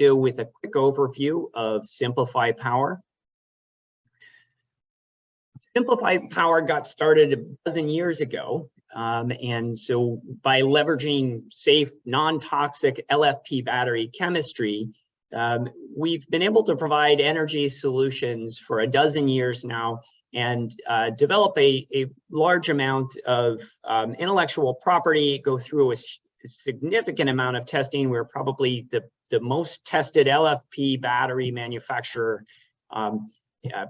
do with a quick overview of SimpliPhi Power. SimpliPhi Power got started a dozen years ago. And so by leveraging safe, non-toxic LFP battery chemistry, we've been able to provide energy solutions for a dozen years now and develop a large amount of intellectual property, go through a significant amount of testing. We're probably the most tested LFP battery manufacturer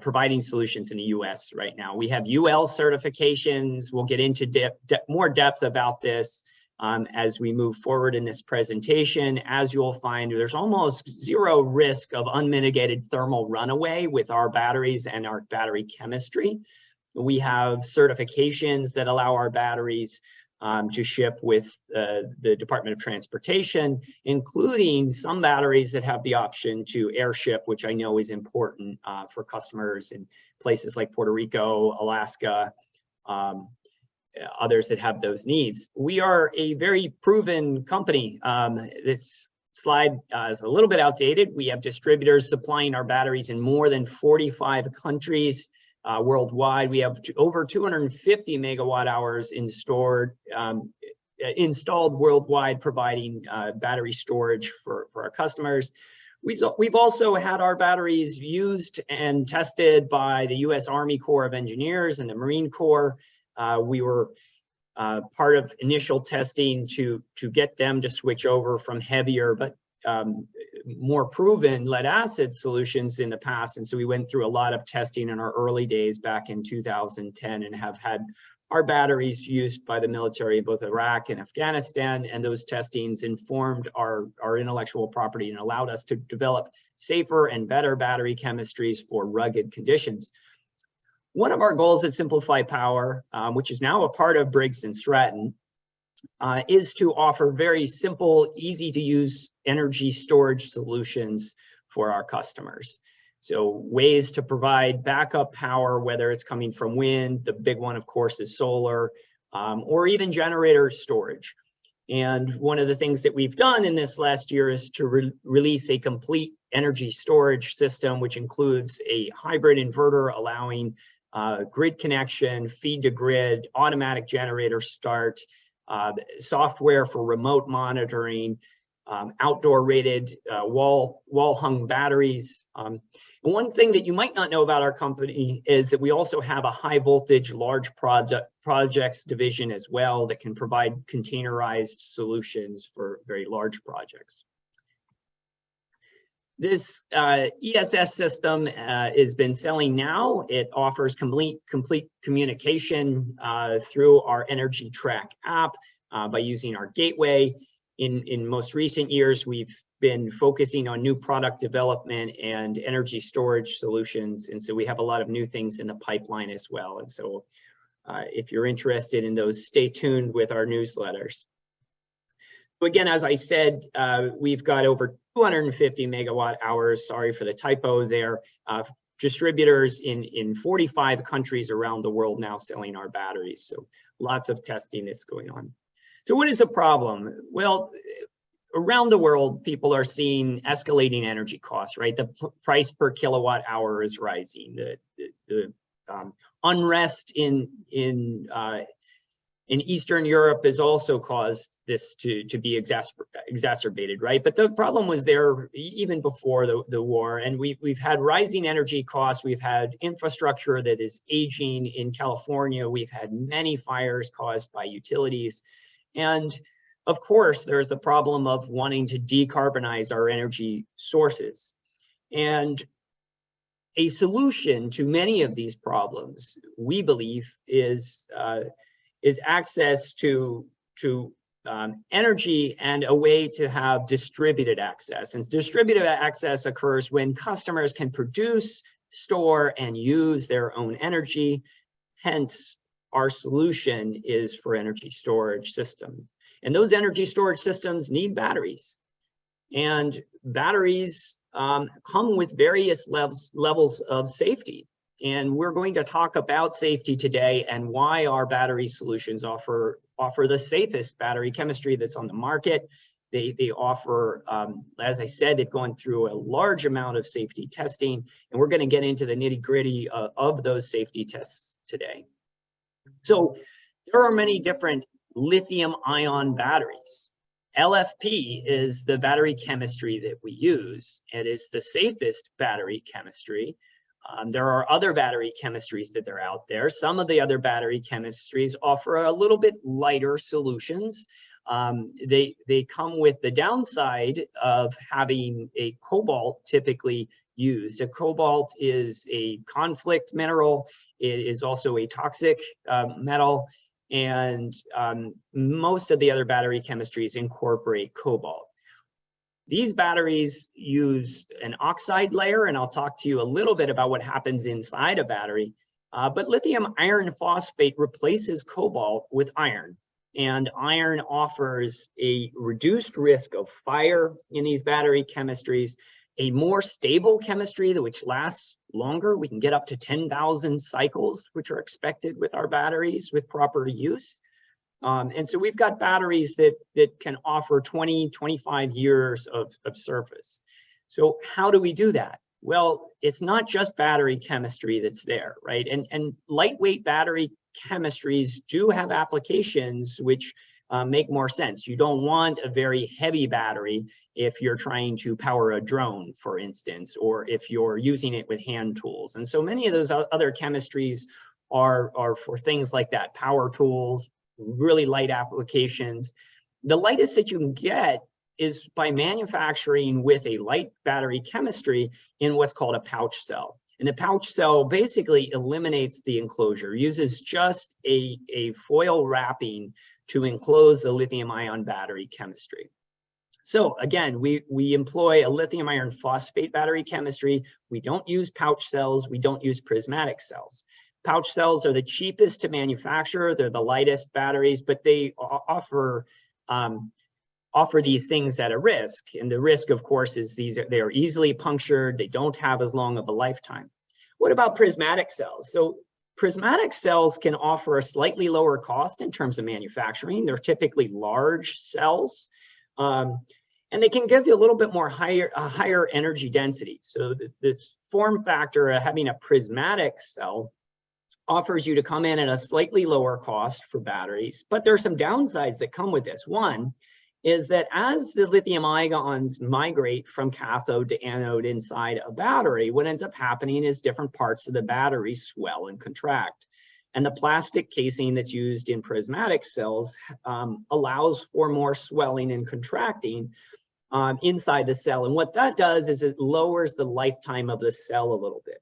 providing solutions in the US right now. We have UL certifications. We'll get into more depth about this as we move forward in this presentation. As you'll find, there's almost zero risk of unmitigated thermal runaway with our batteries and our battery chemistry. We have certifications that allow our batteries to ship with the Department of Transportation, including some batteries that have the option to airship, which I know is important for customers in places like Puerto Rico, Alaska, others that have those needs. We are a very proven company. This slide is a little bit outdated. We have distributors supplying our batteries in more than 45 countries. Worldwide, we have over 250 megawatt hours installed worldwide, providing battery storage for our customers. We've also had our batteries used and tested by the U.S. Army Corps of Engineers and the Marine Corps. We were part of initial testing to get them to switch over from heavier but more proven lead acid solutions in the past. And so we went through a lot of testing in our early days back in 2010 and have had our batteries used by the military in both Iraq and Afghanistan. And those testings informed our intellectual property and allowed us to develop safer and better battery chemistries for rugged conditions. One of our goals at SimpliPhi Power, which is now a part of Briggs & Stratton, is to offer very simple, easy to use energy storage solutions for our customers. So ways to provide backup power, whether it's coming from wind, the big one of course is solar, or even generator storage. And one of the things that we've done in this last year is to release a complete energy storage system, which includes a hybrid inverter allowing grid connection, feed to grid, automatic generator start, software for remote monitoring, outdoor rated wall hung batteries. One thing that you might not know about our company is that we also have a high voltage large projects division as well that can provide containerized solutions for very large projects. This ESS system has been selling now. It offers complete communication through our Energy Track app by using our gateway. In most recent years, we've been focusing on new product development and energy storage solutions. And so we have a lot of new things in the pipeline as well. And so if you're interested in those, stay tuned with our newsletters. So again, as I said, we've got over 250 megawatt hours, sorry for the typo there, distributors in 45 countries around the world now selling our batteries. So lots of testing that's going on. So what is the problem? Well, around the world, people are seeing escalating energy costs, right? The price per kilowatt hour is rising. The unrest in Eastern Europe has also caused this to be exacerbated, right? But the problem was there even before the war, and we've had rising energy costs. We've had infrastructure that is aging in California. We've had many fires caused by utilities. And of course, there's the problem of wanting to decarbonize our energy sources. And a solution to many of these problems, we believe, is access to energy and a way to have distributed access. And distributed access occurs when customers can produce, store, and use their own energy. Hence, our solution is for energy storage systems. And those energy storage systems need batteries. And batteries come with various levels of safety. And we're going to talk about safety today and why our battery solutions offer the safest battery chemistry that's on the market. They offer, as I said, they've gone through a large amount of safety testing, and we're going to get into the nitty-gritty of those safety tests today. So there are many different lithium-ion batteries. LFP is the battery chemistry that we use. It is the safest battery chemistry. There are other battery chemistries that are out there. Some of the other battery chemistries offer a little bit lighter solutions. They come with the downside of having a cobalt typically used. A cobalt is a conflict mineral. It is also a toxic metal, and most of the other battery chemistries incorporate cobalt. These batteries use an oxide layer, and I'll talk to you a little bit about what happens inside a battery. But lithium iron phosphate replaces cobalt with iron. And iron offers a reduced risk of fire in these battery chemistries, a more stable chemistry which lasts longer. We can get up to 10,000 cycles, which are expected with our batteries with proper use. And so we've got batteries that can offer 20, 25 years of service. So how do we do that? Well, it's not just battery chemistry that's there, right? And lightweight battery chemistries do have applications which make more sense. You don't want a very heavy battery if you're trying to power a drone, for instance, or if you're using it with hand tools. And so many of those other chemistries are for things like that, power tools, really light applications. The lightest that you can get is by manufacturing with a light battery chemistry in what's called a pouch cell. And the pouch cell basically eliminates the enclosure, uses just a foil wrapping to enclose the lithium ion battery chemistry. So again, we employ a lithium iron phosphate battery chemistry. We don't use pouch cells. We don't use prismatic cells. Pouch cells are the cheapest to manufacture. They're the lightest batteries, but they offer these things at a risk. And the risk, of course, is they are easily punctured. They don't have as long of a lifetime. What about prismatic cells? So prismatic cells can offer a slightly lower cost in terms of manufacturing. They're typically large cells, and they can give you a little bit more higher energy density. So this form factor of having a prismatic cell offers you to come in at a slightly lower cost for batteries, but there are some downsides that come with this. One is that as the lithium ions migrate from cathode to anode inside a battery, what ends up happening is different parts of the battery swell and contract. And the plastic casing that's used in prismatic cells allows for more swelling and contracting inside the cell. And what that does is it lowers the lifetime of the cell a little bit.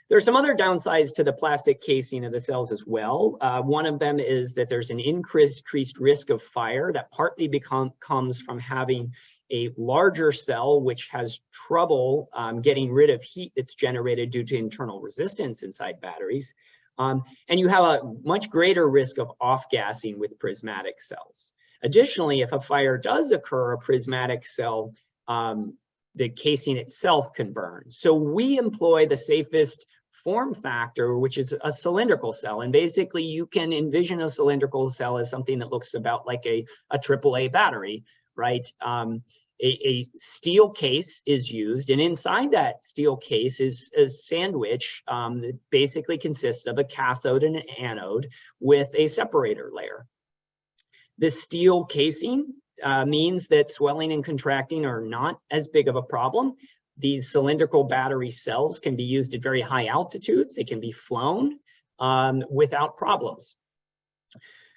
There are some other downsides to the plastic casing of the cells as well. One of them is that there's an increased risk of fire that partly comes from having a larger cell, which has trouble getting rid of heat that's generated due to internal resistance inside batteries. And you have a much greater risk of off-gassing with prismatic cells. Additionally, if a fire does occur, a prismatic cell, the casing itself can burn. So we employ the safest form factor, which is a cylindrical cell. And basically you can envision a cylindrical cell as something that looks about like a AAA battery, right? A steel case is used, and inside that steel case is a sandwich that basically consists of a cathode and an anode with a separator layer. The steel casing means that swelling and contracting are not as big of a problem. These cylindrical battery cells can be used at very high altitudes. They can be flown without problems.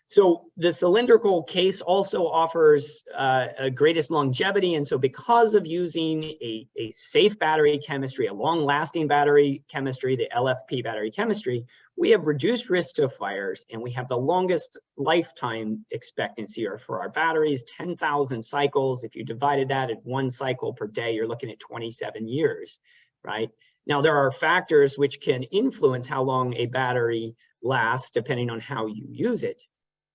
So the cylindrical case also offers a greatest longevity. And so because of using a safe battery chemistry, a long-lasting battery chemistry, the LFP battery chemistry, we have reduced risk to fires, and we have the longest lifetime expectancy for our batteries, 10,000 cycles. If you divided that at 1 cycle per day, you're looking at 27 years, right? Now, there are factors which can influence how long a battery lasts depending on how you use it.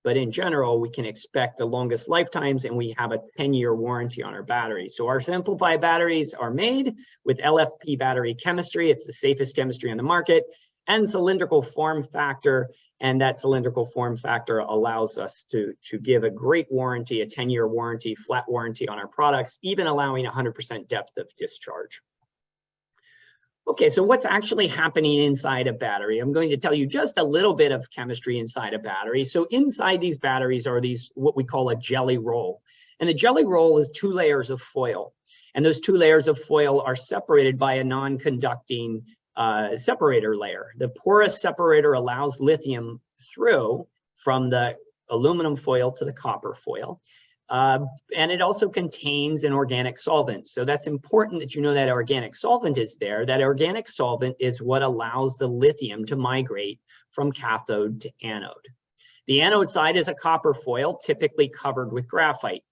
But in general, we can expect the longest lifetimes, and we have a 10-year warranty on our batteries. So our SimpliPhi batteries are made with LFP battery chemistry. It's the safest chemistry on the market, and cylindrical form factor. And that cylindrical form factor allows us to give a great warranty, a 10-year warranty, flat warranty on our products, even allowing 100% depth of discharge. Okay, so what's actually happening inside a battery? I'm going to tell you just a little bit of chemistry inside a battery. So inside these batteries are these, what we call a jelly roll. And the jelly roll is 2 layers of foil. And those 2 layers of foil are separated by a non-conducting separator layer. The porous separator allows lithium through from the aluminum foil to the copper foil. And it also contains an organic solvent. So that's important that you know that organic solvent is there. That organic solvent is what allows the lithium to migrate from cathode to anode. The anode side is a copper foil, typically covered with graphite.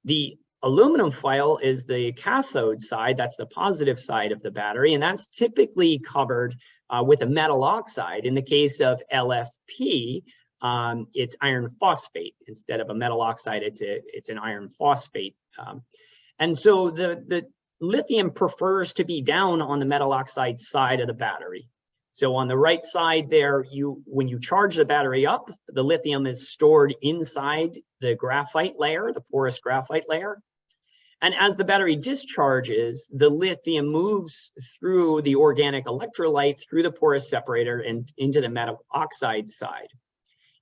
The aluminum foil is the cathode side, that's the positive side of the battery, and that's typically covered with a metal oxide. In the case of LFP, it's iron phosphate. Instead of a metal oxide, it's an iron phosphate. And so the lithium prefers to be down on the metal oxide side of the battery. So on the right side there, when you charge the battery up, the lithium is stored inside the graphite layer, the porous graphite layer. And as the battery discharges, the lithium moves through the organic electrolyte, through the porous separator, and into the metal oxide side.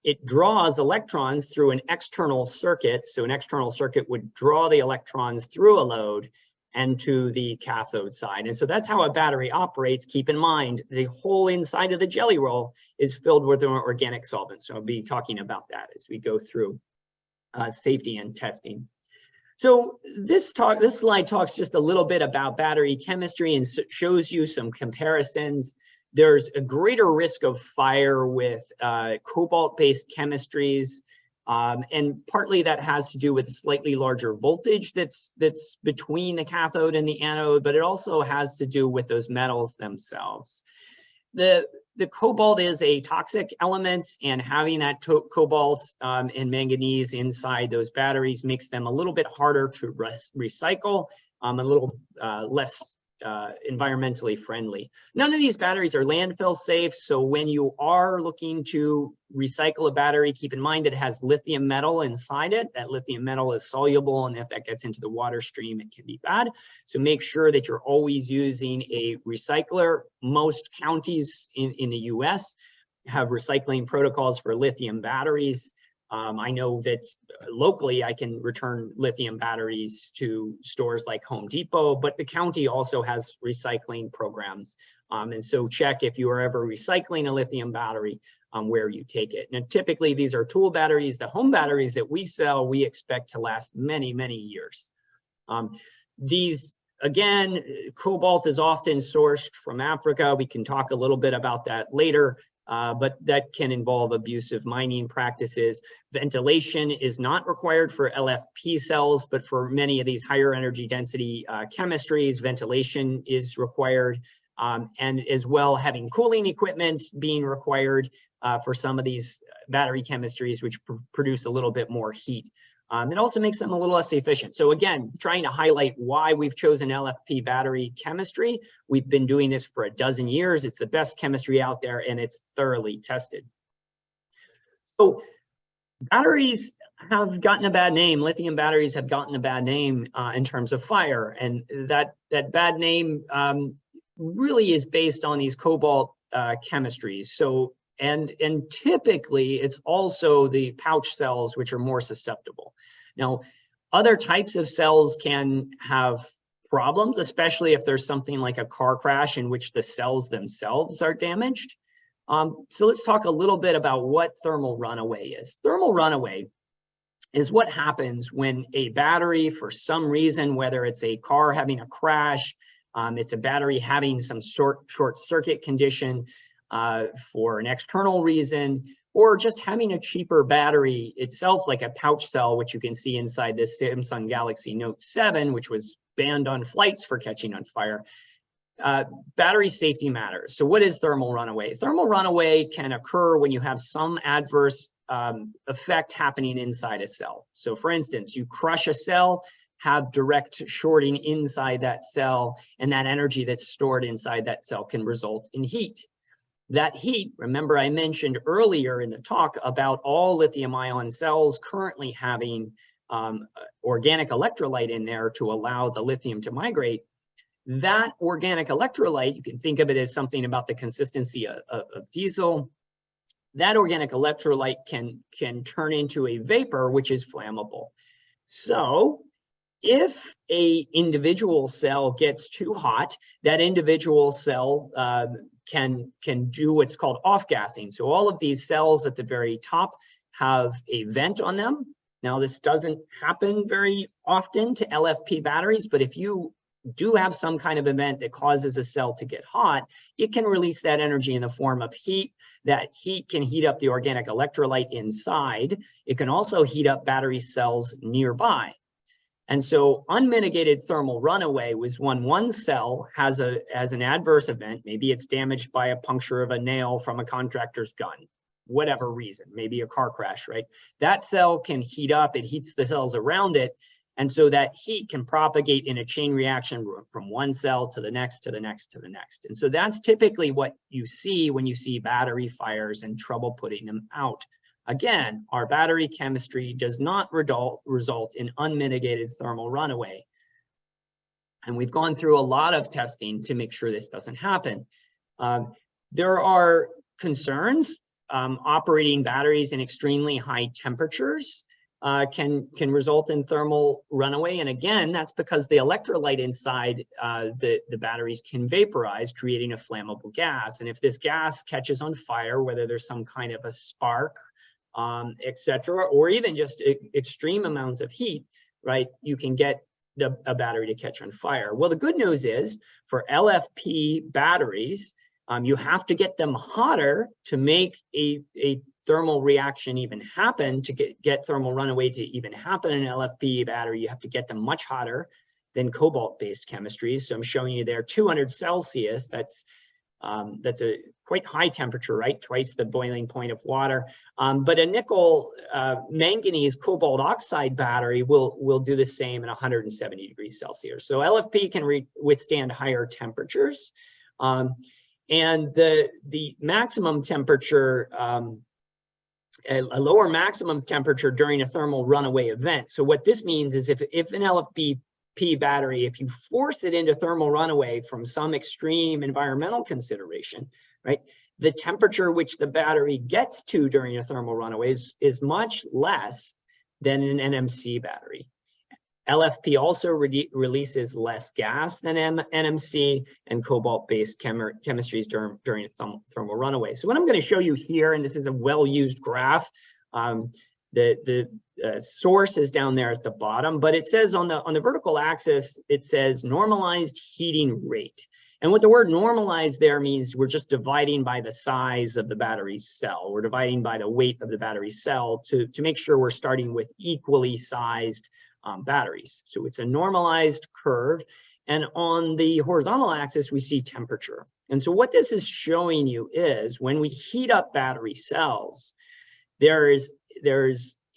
It draws electrons through an external circuit. So an external circuit would draw the electrons through a load and to the cathode side. And so that's how a battery operates. Keep in mind, the whole inside of the jelly roll is filled with an organic solvent. So I'll be talking about that as we go through safety and testing. So this slide talks just a little bit about battery chemistry and shows you some comparisons. There's a greater risk of fire with cobalt-based chemistries, and partly that has to do with slightly larger voltage that's between the cathode and the anode, but it also has to do with those metals themselves. The cobalt is a toxic element, and having that cobalt and manganese inside those batteries makes them a little bit harder to recycle, a little less environmentally friendly. None of these batteries are landfill safe, so when you are looking to recycle a battery, keep in mind it has lithium metal inside it. That lithium metal is soluble, and if that gets into the water stream, it can be bad. So make sure that you're always using a recycler. Most counties in the US have recycling protocols for lithium batteries. I know that locally I can return lithium batteries to stores like Home Depot, but the county also has recycling programs. And so check if you are ever recycling a lithium battery where you take it. Now, typically these are tool batteries. The home batteries that we sell, we expect to last many, many years. These, again, cobalt is often sourced from Africa. We can talk a little bit about that later. But that can involve abusive mining practices. Ventilation is not required for LFP cells, but for many of these higher energy density chemistries, ventilation is required, and as well having cooling equipment being required for some of these battery chemistries, which produce a little bit more heat. It also makes them a little less efficient. So again, trying to highlight why we've chosen LFP battery chemistry. We've been doing this for a dozen years. It's the best chemistry out there, and it's thoroughly tested. So batteries have gotten a bad name. Lithium batteries have gotten a bad name in terms of fire. And that bad name really is based on these cobalt chemistries. So and typically it's also the pouch cells which are more susceptible. Now, other types of cells can have problems, especially if there's something like a car crash in which the cells themselves are damaged. So let's talk a little bit about what thermal runaway is. Thermal runaway is what happens when a battery, for some reason, whether it's a car having a crash, it's a battery having some short circuit condition, for an external reason, or just having a cheaper battery itself, like a pouch cell, which you can see inside this Samsung Galaxy Note 7, which was banned on flights for catching on fire. Battery safety matters. So what is thermal runaway? Thermal runaway can occur when you have some adverse effect happening inside a cell. So for instance, you crush a cell, have direct shorting inside that cell, and that energy that's stored inside that cell can result in heat. That heat, remember I mentioned earlier in the talk about all lithium-ion cells currently having organic electrolyte in there to allow the lithium to migrate. That organic electrolyte, you can think of it as something about the consistency of diesel. That organic electrolyte can turn into a vapor, which is flammable. So if a individual cell gets too hot, that individual cell can do what's called off-gassing. So all of these cells at the very top have a vent on them. Now, this doesn't happen very often to LFP batteries, but if you do have some kind of event that causes a cell to get hot, it can release that energy in the form of heat. That heat can heat up the organic electrolyte inside. It can also heat up battery cells nearby. And so unmitigated thermal runaway was when one cell has an adverse event. Maybe it's damaged by a puncture of a nail from a contractor's gun, whatever reason, maybe a car crash, right? That cell can heat up, it heats the cells around it. And so that heat can propagate in a chain reaction from one cell to the next, to the next, to the next. And so that's typically what you see when you see battery fires and trouble putting them out. Again, our battery chemistry does not result in unmitigated thermal runaway. And we've gone through a lot of testing to make sure this doesn't happen. There are concerns. Operating batteries in extremely high temperatures can result in thermal runaway. And again, that's because the electrolyte inside the batteries can vaporize, creating a flammable gas. And if this gas catches on fire, whether there's some kind of a spark, etc., or even just extreme amounts of heat, right, you can get a battery to catch on fire. Well, the good news is for LFP batteries, you have to get them hotter to make a thermal reaction even happen. To get thermal runaway to even happen in an LFP battery, you have to get them much hotter than cobalt-based chemistries. So I'm showing you there 200 Celsius. That's a quite high temperature, right? Twice the boiling point of water. But a nickel manganese cobalt oxide battery will do the same at 170 degrees Celsius. So LFP can withstand higher temperatures. And the maximum temperature, a lower maximum temperature during a thermal runaway event. So what this means is if an LFP battery, if you force it into thermal runaway from some extreme environmental consideration, right, the temperature which the battery gets to during a thermal runaway is much less than an NMC battery. LFP also releases less gas than NMC and cobalt-based chemistries during a thermal runaway. So what I'm going to show you here, and this is a well-used graph, the source is down there at the bottom, but it says on the vertical axis, it says normalized heating rate. And what the word normalized there means we're just dividing by the size of the battery cell. We're dividing by the weight of the battery cell to make sure we're starting with equally sized batteries. So it's a normalized curve. And on the horizontal axis, we see temperature. And so what this is showing you is when we heat up battery cells, there's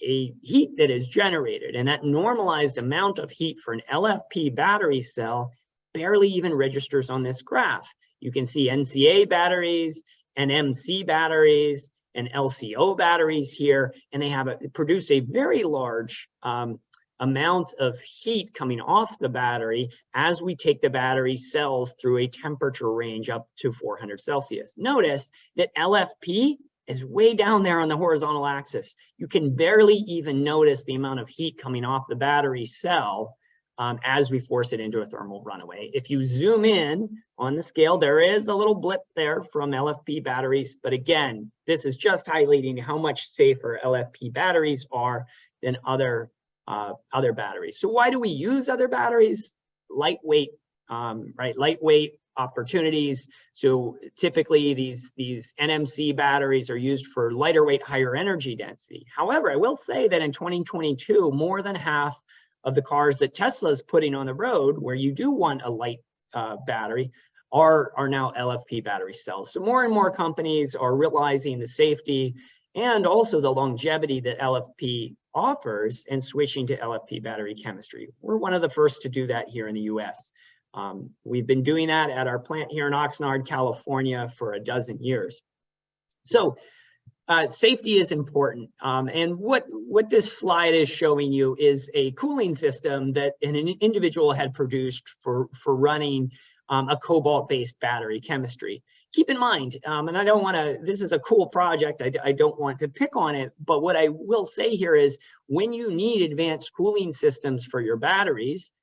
a heat that is generated, and that normalized amount of heat for an LFP battery cell barely even registers on this graph. You can see NCA batteries and MC batteries and LCO batteries here, and they produce a very large amount of heat coming off the battery as we take the battery cells through a temperature range up to 400 Celsius. Notice that LFP is way down there on the horizontal axis. You can barely even notice the amount of heat coming off the battery cell as we force it into a thermal runaway. If you zoom in on the scale, there is a little blip there from LFP batteries. But again, this is just highlighting how much safer LFP batteries are than other batteries. So why do we use other batteries? Lightweight, right? Lightweight opportunities. So typically these NMC batteries are used for lighter weight, higher energy density. However, I will say that in 2022, more than half of the cars that Tesla is putting on the road where you do want a light battery are now LFP battery cells. So more and more companies are realizing the safety and also the longevity that LFP offers and switching to LFP battery chemistry. We're one of the first to do that here in the US. We've been doing that at our plant here in Oxnard, California for a dozen years. So safety is important. And what this slide is showing you is a cooling system that an individual had produced for running a cobalt-based battery chemistry. Keep in mind, and I don't want to, this is a cool project, I don't want to pick on it, but what I will say here is when you need advanced cooling systems for your batteries,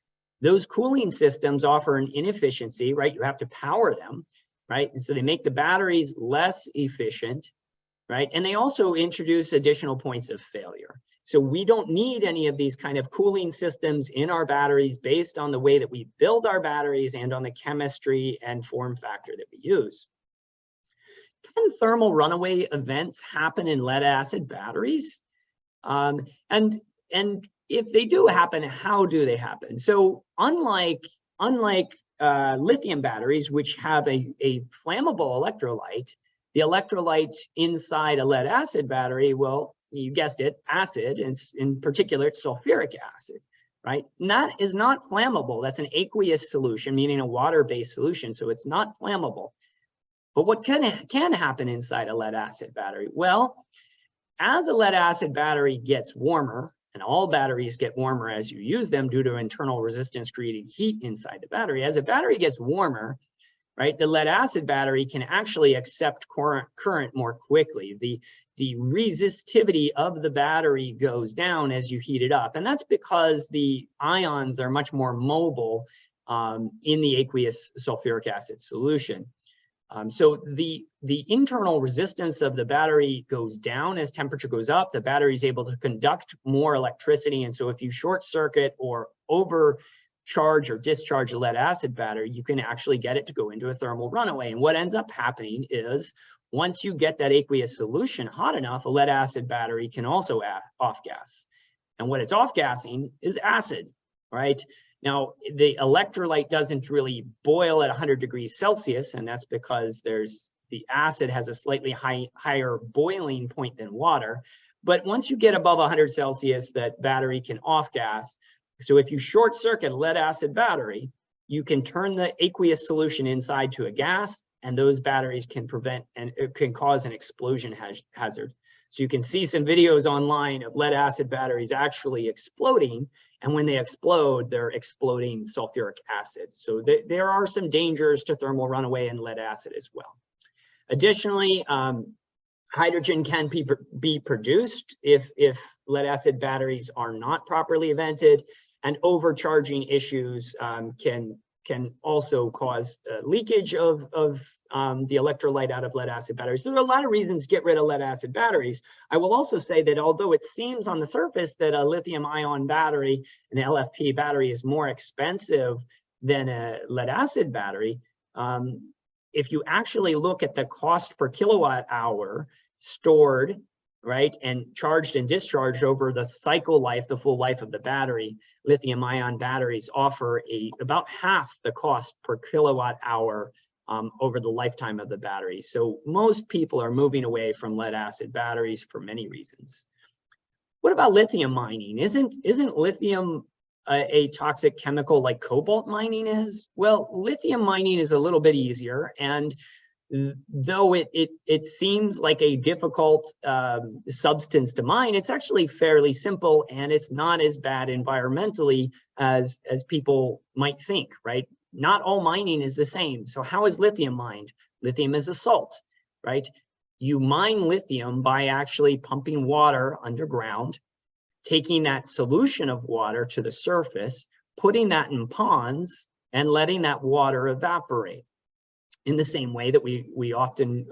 those cooling systems offer an inefficiency, right? You have to power them, right? And so they make the batteries less efficient, right? And they also introduce additional points of failure. So we don't need any of these kind of cooling systems in our batteries based on the way that we build our batteries and on the chemistry and form factor that we use. Can thermal runaway events happen in lead acid batteries? And if they do happen, how do they happen? So unlike lithium batteries, which have a flammable electrolyte, the electrolyte inside a lead acid battery, well, you guessed it, acid, and in particular, it's sulfuric acid, right? And that is not flammable. That's an aqueous solution, meaning a water-based solution, so it's not flammable. But what can happen inside a lead acid battery? Well, as a lead acid battery gets warmer, and all batteries get warmer as you use them due to internal resistance creating heat inside the battery, as a battery gets warmer, right, the lead acid battery can actually accept current more quickly. The resistivity of the battery goes down as you heat it up. And that's because the ions are much more mobile in the aqueous sulfuric acid solution. So the internal resistance of the battery goes down as temperature goes up. The battery is able to conduct more electricity. And so if you short circuit or overcharge or discharge a lead acid battery, you can actually get it to go into a thermal runaway. And what ends up happening is once you get that aqueous solution hot enough, a lead acid battery can also off gas. And what it's off gassing is acid, right? Now, the electrolyte doesn't really boil at 100 degrees Celsius, and that's because the acid has a slightly higher boiling point than water. But once you get above 100 Celsius, that battery can off gas. So if you short circuit a lead acid battery, you can turn the aqueous solution inside to a gas, and those batteries can prevent and it can cause an explosion hazard. So you can see some videos online of lead acid batteries actually exploding. And when they explode, they're exploding sulfuric acid. So there are some dangers to thermal runaway in lead acid as well. Additionally, hydrogen can be produced if lead acid batteries are not properly vented, and overcharging issues can also cause leakage of the electrolyte out of lead acid batteries. So there are a lot of reasons to get rid of lead acid batteries. I will also say that although it seems on the surface that a lithium ion battery, an LFP battery, is more expensive than a lead acid battery, if you actually look at the cost per kilowatt hour stored, right, and charged and discharged over the cycle life, the full life of the battery, lithium ion batteries offer about half the cost per kilowatt hour over the lifetime of the battery. So most people are moving away from lead acid batteries for many reasons. What about lithium mining? Isn't lithium a toxic chemical like cobalt mining is? Well, lithium mining is a little bit easier, and though it seems like a difficult substance to mine, it's actually fairly simple, and it's not as bad environmentally as people might think, right? Not all mining is the same. So how is lithium mined? Lithium is a salt, right? You mine lithium by actually pumping water underground, taking that solution of water to the surface, putting that in ponds, and letting that water evaporate. In the same way that we often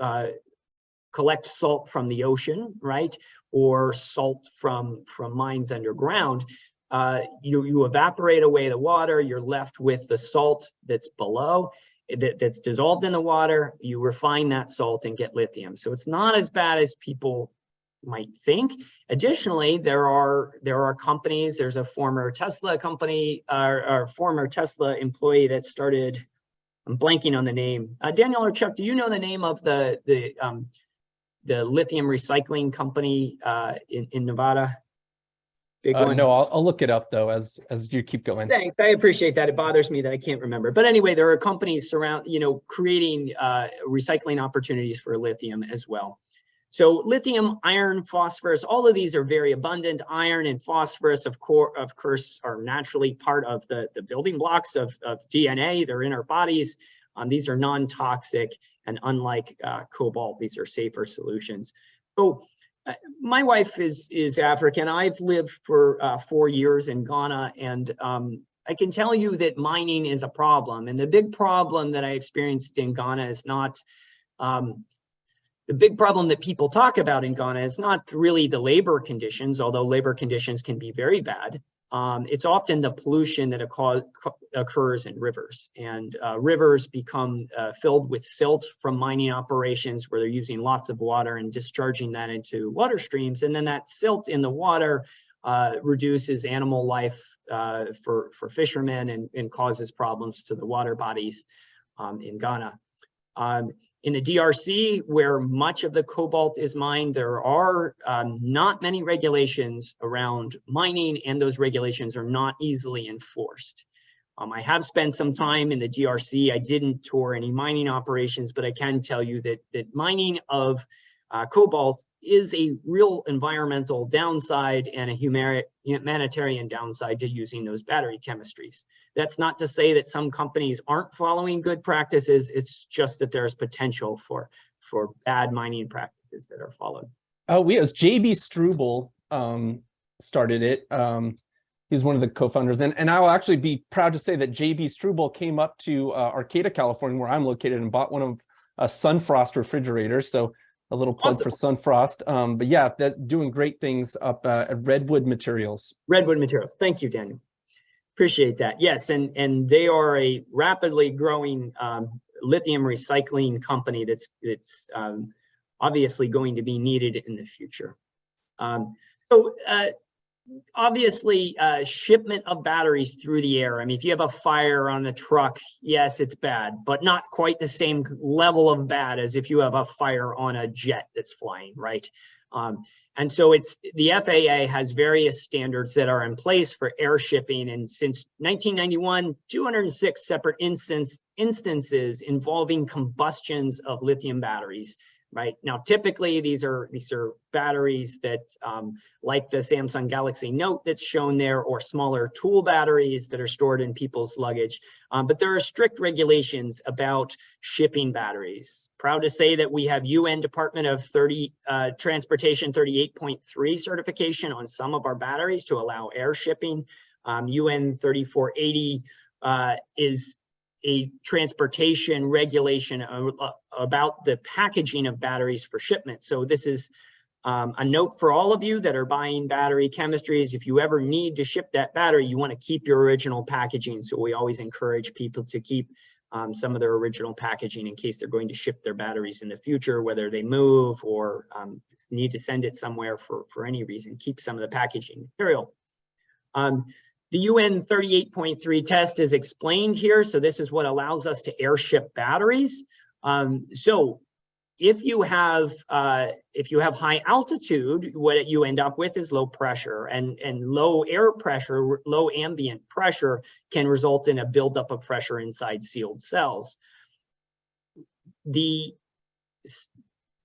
collect salt from the ocean, right? Or salt from mines underground, you evaporate away the water, you're left with the salt that's below, that's dissolved in the water, you refine that salt and get lithium. So it's not as bad as people might think. Additionally, there are companies, there's a former Tesla company, or former Tesla employee that started, I'm blanking on the name. Daniel or Chuck, do you know the name of the lithium recycling company in Nevada? Big one. No, I'll look it up though as you keep going. Thanks. I appreciate that. It bothers me that I can't remember. But anyway, there are companies creating recycling opportunities for lithium as well. So lithium, iron, phosphorus, all of these are very abundant. Iron and phosphorus, of course, are naturally part of the building blocks of DNA. They're in our bodies. These are non-toxic, and unlike cobalt, these are safer solutions. So my wife is African. I've lived for 4 years in Ghana, and I can tell you that mining is a problem. And the big problem that I experienced in Ghana is not the big problem that people talk about in Ghana is not really the labor conditions, although labor conditions can be very bad. It's often the pollution that occurs in rivers, and rivers become filled with silt from mining operations where they're using lots of water and discharging that into water streams. And then that silt in the water reduces animal life for fishermen and causes problems to the water bodies in Ghana. In the DRC, where much of the cobalt is mined, there are not many regulations around mining, and those regulations are not easily enforced. I have spent some time in the DRC. I didn't tour any mining operations, but I can tell you that mining of cobalt is a real environmental downside and a humanitarian downside to using those battery chemistries. That's not to say that some companies aren't following good practices. It's just that there's potential for bad mining practices that are followed. Oh, it was JB Struble started it. He's one of the co-founders, and I'll actually be proud to say that JB Struble came up to Arcata, California, where I'm located, and bought one of Sunfrost refrigerators. So a little plug for Sunfrost. But yeah, doing great things up at Redwood Materials. Redwood Materials. Thank you, Daniel. Appreciate that. Yes, and they are a rapidly growing lithium recycling company that's obviously going to be needed in the future. Obviously, shipment of batteries through the air. I mean, if you have a fire on a truck, yes, it's bad, but not quite the same level of bad as if you have a fire on a jet that's flying, right? And so the FAA has various standards that are in place for air shipping. And since 1991, 206 separate instances involving combustions of lithium batteries. Right now, typically these are batteries that, like the Samsung Galaxy Note that's shown there, or smaller tool batteries that are stored in people's luggage. But there are strict regulations about shipping batteries. Proud to say that we have UN Department of Transportation 38.3 certification on some of our batteries to allow air shipping. UN 3480 is a transportation regulation about the packaging of batteries for shipment. So this is a note for all of you that are buying battery chemistries. If you ever need to ship that battery, you want to keep your original packaging. So we always encourage people to keep some of their original packaging in case they're going to ship their batteries in the future, whether they move or need to send it somewhere for any reason. Keep some of the packaging material. The UN 38.3 test is explained here. So this is what allows us to airship batteries. So if you have high altitude, what you end up with is low pressure, and low air pressure, low ambient pressure can result in a buildup of pressure inside sealed cells. The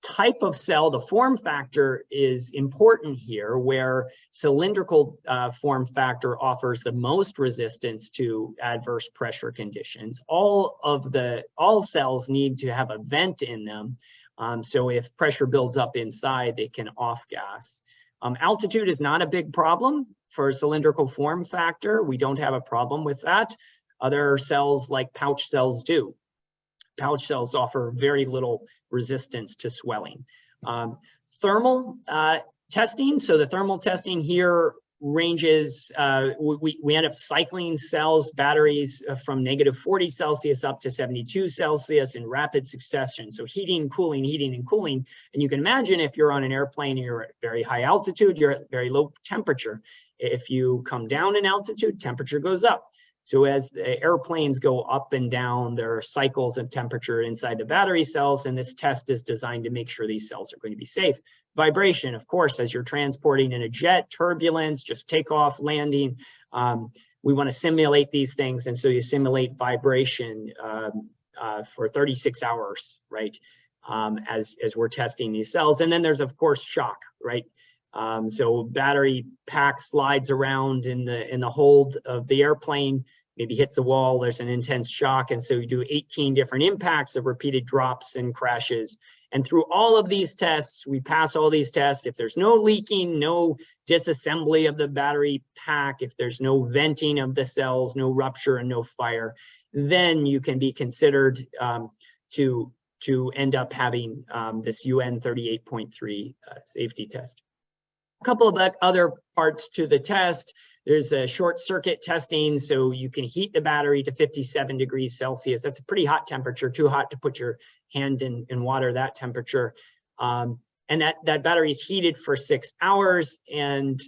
type of cell, the form factor is important here, where cylindrical form factor offers the most resistance to adverse pressure conditions. All cells need to have a vent in them. So if pressure builds up inside, they can off gas. Altitude is not a big problem for cylindrical form factor. We don't have a problem with that. Other cells like pouch cells do. Pouch cells offer very little resistance to swelling. Thermal testing. So the thermal testing here ranges, we end up cycling cells, batteries from -40 Celsius up to 72 Celsius in rapid succession. So heating, cooling, heating, and cooling. And you can imagine if you're on an airplane and you're at very high altitude, you're at very low temperature. If you come down in altitude, temperature goes up. So as the airplanes go up and down, there are cycles of temperature inside the battery cells, and this test is designed to make sure these cells are going to be safe. Vibration, of course, as you're transporting in a jet, turbulence, just takeoff, landing, we want to simulate these things, and so you simulate vibration for 36 hours, right, as we're testing these cells. And then there's, of course, shock, right? So battery pack slides around in the hold of the airplane, maybe hits the wall, there's an intense shock, and so you do 18 different impacts of repeated drops and crashes. And through all of these tests, we pass all these tests. If there's no leaking, no disassembly of the battery pack, if there's no venting of the cells, no rupture and no fire, then you can be considered to end up having this UN 38.3 safety test. A couple of other parts to the test. There's a short circuit testing, so you can heat the battery to 57 degrees Celsius. That's a pretty hot temperature, too hot to put your hand in water, that temperature. And that battery is heated for 6 hours, and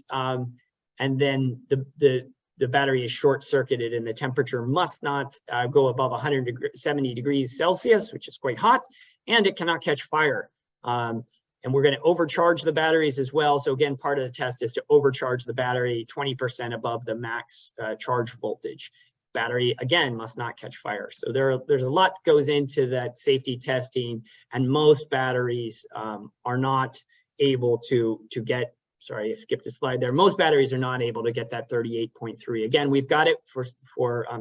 then the battery is short circuited, and the temperature must not go above 170 degrees Celsius, which is quite hot, and it cannot catch fire. And we're going to overcharge the batteries as well. So again, part of the test is to overcharge the battery 20% above the max charge voltage. Battery, again, must not catch fire. So there's a lot that goes into that safety testing, and most batteries are not able to get, sorry, I skipped a slide there. Most batteries are not able to get that 38.3. Again, we've got it for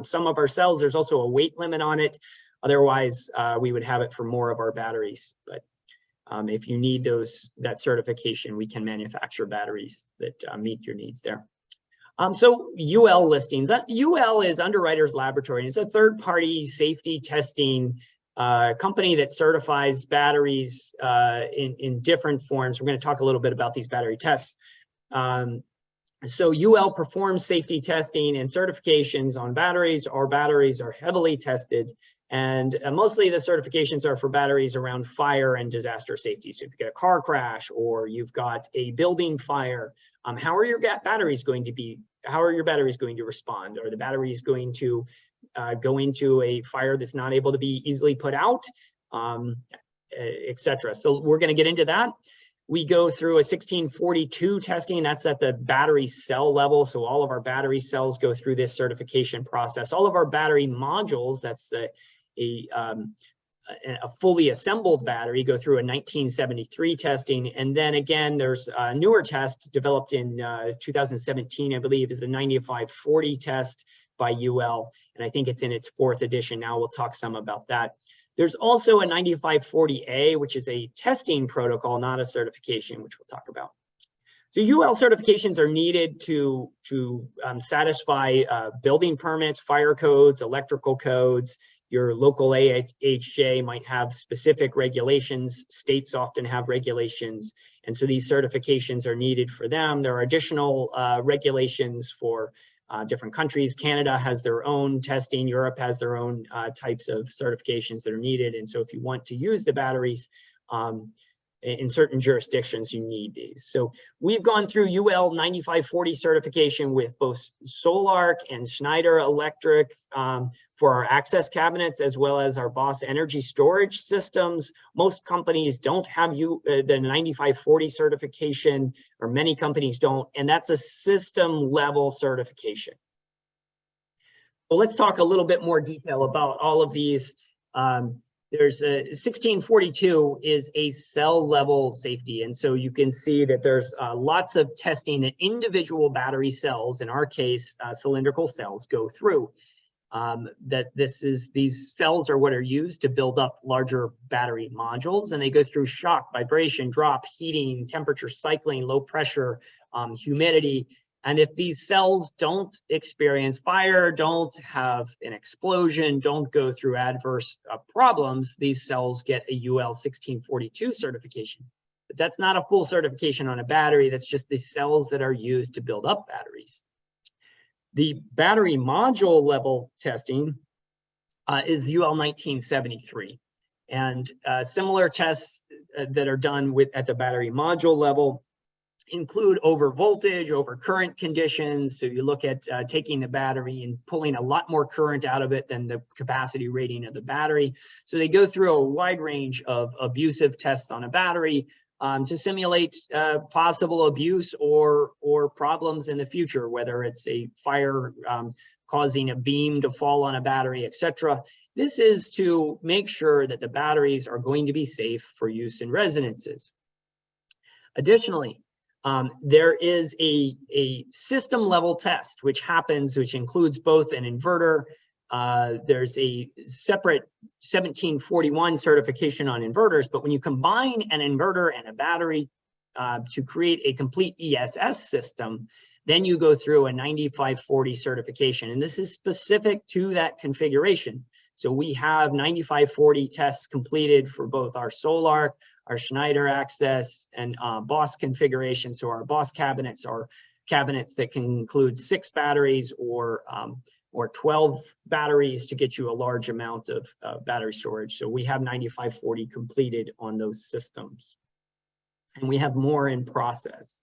some of our cells. There's also a weight limit on it. Otherwise, we would have it for more of our batteries. But if you need that certification, we can manufacture batteries that meet your needs there. So UL listings. UL is Underwriters Laboratory. It's a third-party safety testing company that certifies batteries in different forms. We're going to talk a little bit about these battery tests. So UL performs safety testing and certifications on batteries. Our batteries are heavily tested, and mostly the certifications are for batteries around fire and disaster safety. So if you get a car crash or you've got a building fire, how are your batteries going to respond? Are the batteries going to go into a fire that's not able to be easily put out, etc. So we're going to get into that. We go through a 1642 testing. That's at the battery cell level. So all of our battery cells go through this certification process. All of our battery modules, that's a fully assembled battery, go through a 1973 testing. And then again, there's a newer test developed in 2017, I believe, is the 9540 test by UL. And I think it's in its 4th edition now. We'll talk some about that. There's also a 9540A, which is a testing protocol, not a certification, which we'll talk about. So UL certifications are needed to satisfy building permits, fire codes, electrical codes. Your local AHJ might have specific regulations. States often have regulations. And so these certifications are needed for them. There are additional regulations for different countries. Canada has their own testing. Europe has their own types of certifications that are needed. And so if you want to use the batteries in certain jurisdictions, you need these. So we've gone through UL 9540 certification with both Solarc and Schneider Electric for our access cabinets, as well as our Boss energy storage systems. Most companies don't have the 9540 certification, or many companies don't, and that's a system level certification. Well, let's talk a little bit more detail about all of these. There's a 1642 is a cell level safety. And so you can see that there's lots of testing that individual battery cells, in our case, cylindrical cells, go through. These cells are what are used to build up larger battery modules, and they go through shock, vibration, drop, heating, temperature cycling, low pressure, humidity. And if these cells don't experience fire, don't have an explosion, don't go through adverse problems, these cells get a UL 1642 certification. But that's not a full certification on a battery. That's just the cells that are used to build up batteries. The battery module level testing is UL 1973. And similar tests that are done at the battery module level. include over voltage, over current conditions. So you look at taking the battery and pulling a lot more current out of it than the capacity rating of the battery. So they go through a wide range of abusive tests on a battery to simulate possible abuse or problems in the future, whether it's a fire causing a beam to fall on a battery, etc. This is to make sure that the batteries are going to be safe for use in residences. Additionally, there is a system level test which includes both an inverter. There's a separate 1741 certification on inverters, but when you combine an inverter and a battery to create a complete ESS system, then you go through a 9540 certification, and this is specific to that configuration. So we have 9540 tests completed for both our Solar, our Schneider Access, and BOSS configuration. So our BOSS cabinets are cabinets that can include 6 batteries or 12 batteries to get you a large amount of battery storage. So we have 9540 completed on those systems, and we have more in process.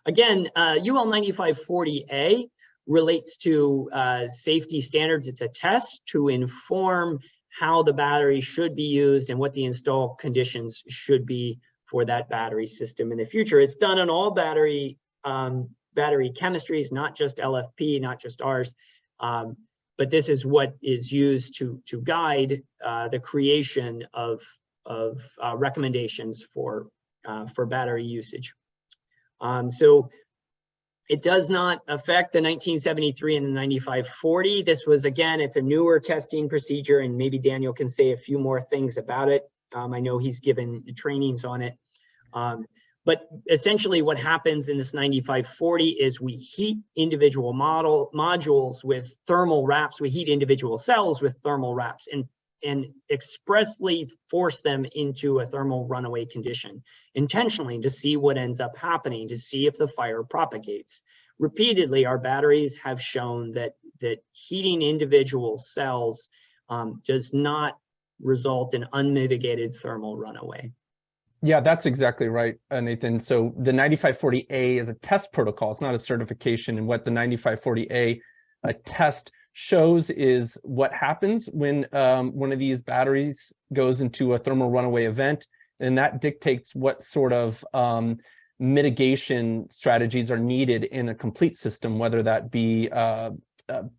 Again, UL 9540A relates to safety standards. It's a test to inform how the battery should be used and what the install conditions should be for that battery system in the future. It's done on all battery chemistries, not just LFP, not just ours, but this is what is used to guide the creation of recommendations for battery usage. So it does not affect the 1973 and the 9540. This was, again, it's a newer testing procedure, and maybe Daniel can say a few more things about it. I know he's given trainings on it. But essentially what happens in this 9540 is we heat individual modules with thermal wraps. We heat individual cells with thermal wraps and expressly force them into a thermal runaway condition intentionally to see what ends up happening, to see if the fire propagates. Repeatedly, our batteries have shown that heating individual cells does not result in unmitigated thermal runaway. Yeah, that's exactly right, Nathan. So the 9540A is a test protocol. It's not a certification. And what the 9540A test shows is what happens when one of these batteries goes into a thermal runaway event, and that dictates what sort of mitigation strategies are needed in a complete system, whether that be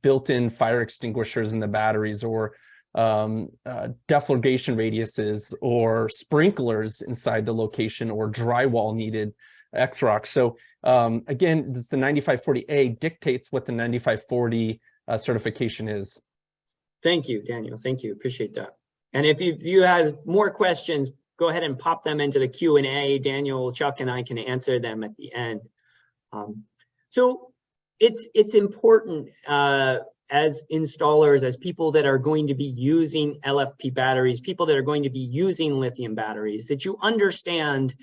built-in fire extinguishers in the batteries, or deflagration radiuses, or sprinklers inside the location, or drywall needed, X-Rock. So again, this, the 9540A dictates what the 9540 certification is. Thank you, Daniel. Thank you. Appreciate that. And if you have more questions, go ahead and pop them into the Q&A. Daniel, Chuck, and I can answer them at the end. So it's important as installers, as people that are going to be using LFP batteries, people that are going to be using lithium batteries, that you understand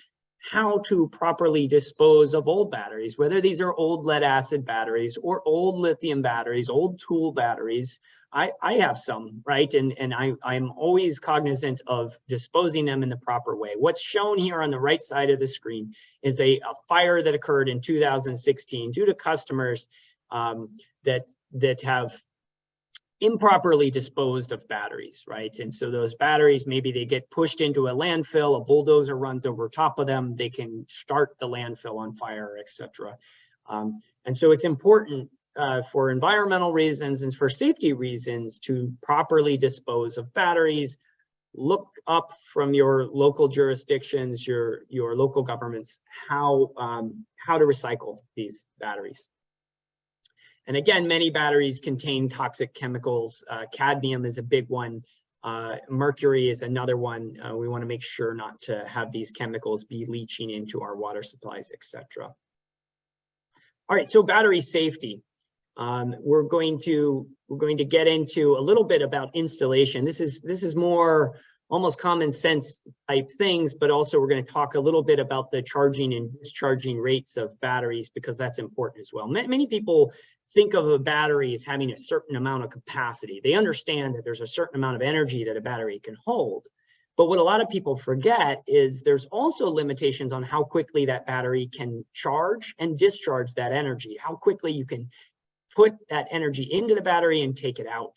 how to properly dispose of old batteries, whether these are old lead acid batteries or old lithium batteries, old tool batteries. I have some, right? And I'm always cognizant of disposing them in the proper way. What's shown here on the right side of the screen is a fire that occurred in 2016 due to customers that have improperly disposed of batteries, right? And so those batteries, maybe they get pushed into a landfill, a bulldozer runs over top of them, they can start the landfill on fire, etc. And so it's important for environmental reasons and for safety reasons to properly dispose of batteries. Look up from your local jurisdictions, your local governments, how to recycle these batteries. And again, many batteries contain toxic chemicals. Cadmium is a big one. Mercury is another one. We want to make sure not to have these chemicals be leaching into our water supplies, etc. All right, so battery safety. We're going to get into a little bit about installation. This is more almost common sense type things, but also we're going to talk a little bit about the charging and discharging rates of batteries, because that's important as well. Many people think of a battery as having a certain amount of capacity. They understand that there's a certain amount of energy that a battery can hold, But what a lot of people forget is there's also limitations on how quickly that battery can charge and discharge that energy, how quickly you can put that energy into the battery and take it out,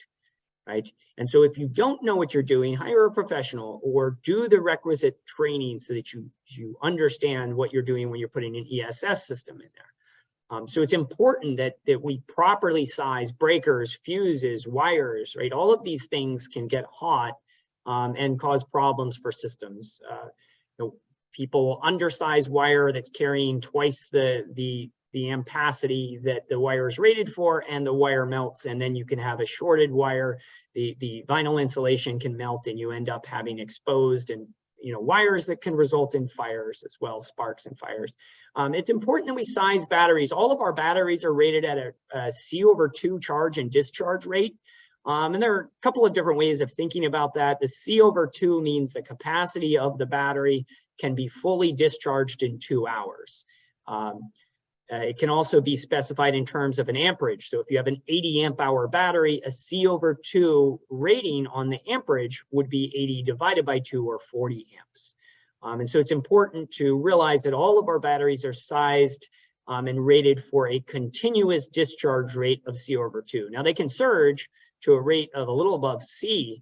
right? And so if you don't know what you're doing, hire a professional or do the requisite training so that you understand what you're doing when you're putting an ESS system in there. So it's important that we properly size breakers, fuses, wires, right? All of these things can get hot and cause problems for systems. People undersize wire that's carrying twice the ampacity that the wire is rated for, and the wire melts, and then you can have a shorted wire. The vinyl insulation can melt, and you end up having exposed and wires that can result in fires as well, sparks and fires. It's important that we size batteries. All of our batteries are rated at a C/2 charge and discharge rate. And there are a couple of different ways of thinking about that. The C/2 means the capacity of the battery can be fully discharged in 2 hours. It can also be specified in terms of an amperage. So if you have an 80 amp hour battery, a C/2 rating on the amperage would be 80 divided by 2, or 40 amps. And so it's important to realize that all of our batteries are sized and rated for a continuous discharge rate of C/2. Now they can surge to a rate of a little above C,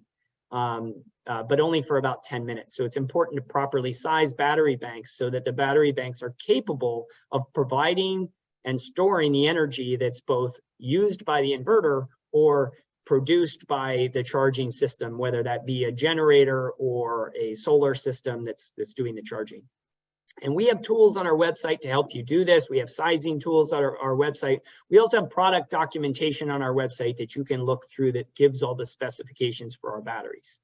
but only for about 10 minutes. So it's important to properly size battery banks so that the battery banks are capable of providing and storing the energy that's both used by the inverter or produced by the charging system, whether that be a generator or a solar system that's doing the charging. And we have tools on our website to help you do this. We have sizing tools on our website. We also have product documentation on our website that you can look through that gives all the specifications for our batteries.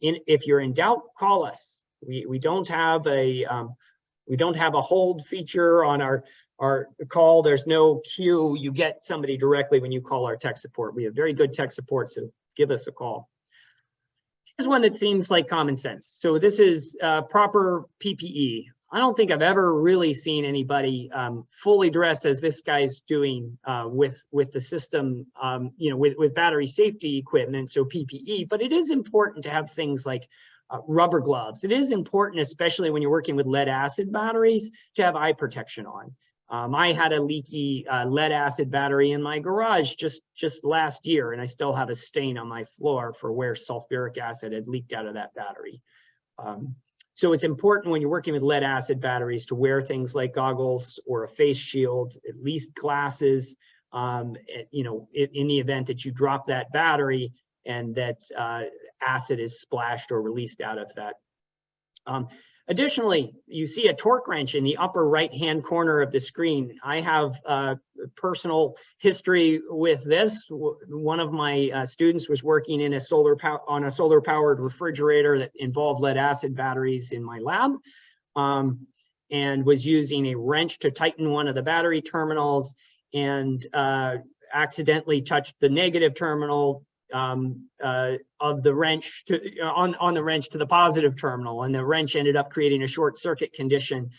If you're in doubt, call us. We don't have a hold feature on our call. There's no queue. You get somebody directly when you call our tech support. We have very good tech support, so give us a call. Here's one that seems like common sense. So this is proper PPE. I don't think I've ever really seen anybody fully dressed as this guy's doing with the system, with battery safety equipment, so PPE. But it is important to have things like rubber gloves. It is important, especially when you're working with lead acid batteries, to have eye protection on. I had a leaky lead acid battery in my garage just last year, and I still have a stain on my floor for where sulfuric acid had leaked out of that battery. So it's important when you're working with lead acid batteries to wear things like goggles or a face shield, at least glasses, in the event that you drop that battery and that acid is splashed or released out of that. Additionally, you see a torque wrench in the upper right-hand corner of the screen. I have personal history with this. One of my students was working in on a solar-powered refrigerator that involved lead-acid batteries in my lab, and was using a wrench to tighten one of the battery terminals, and accidentally touched the negative terminal of the wrench on the wrench to the positive terminal, and the wrench ended up creating a short circuit condition,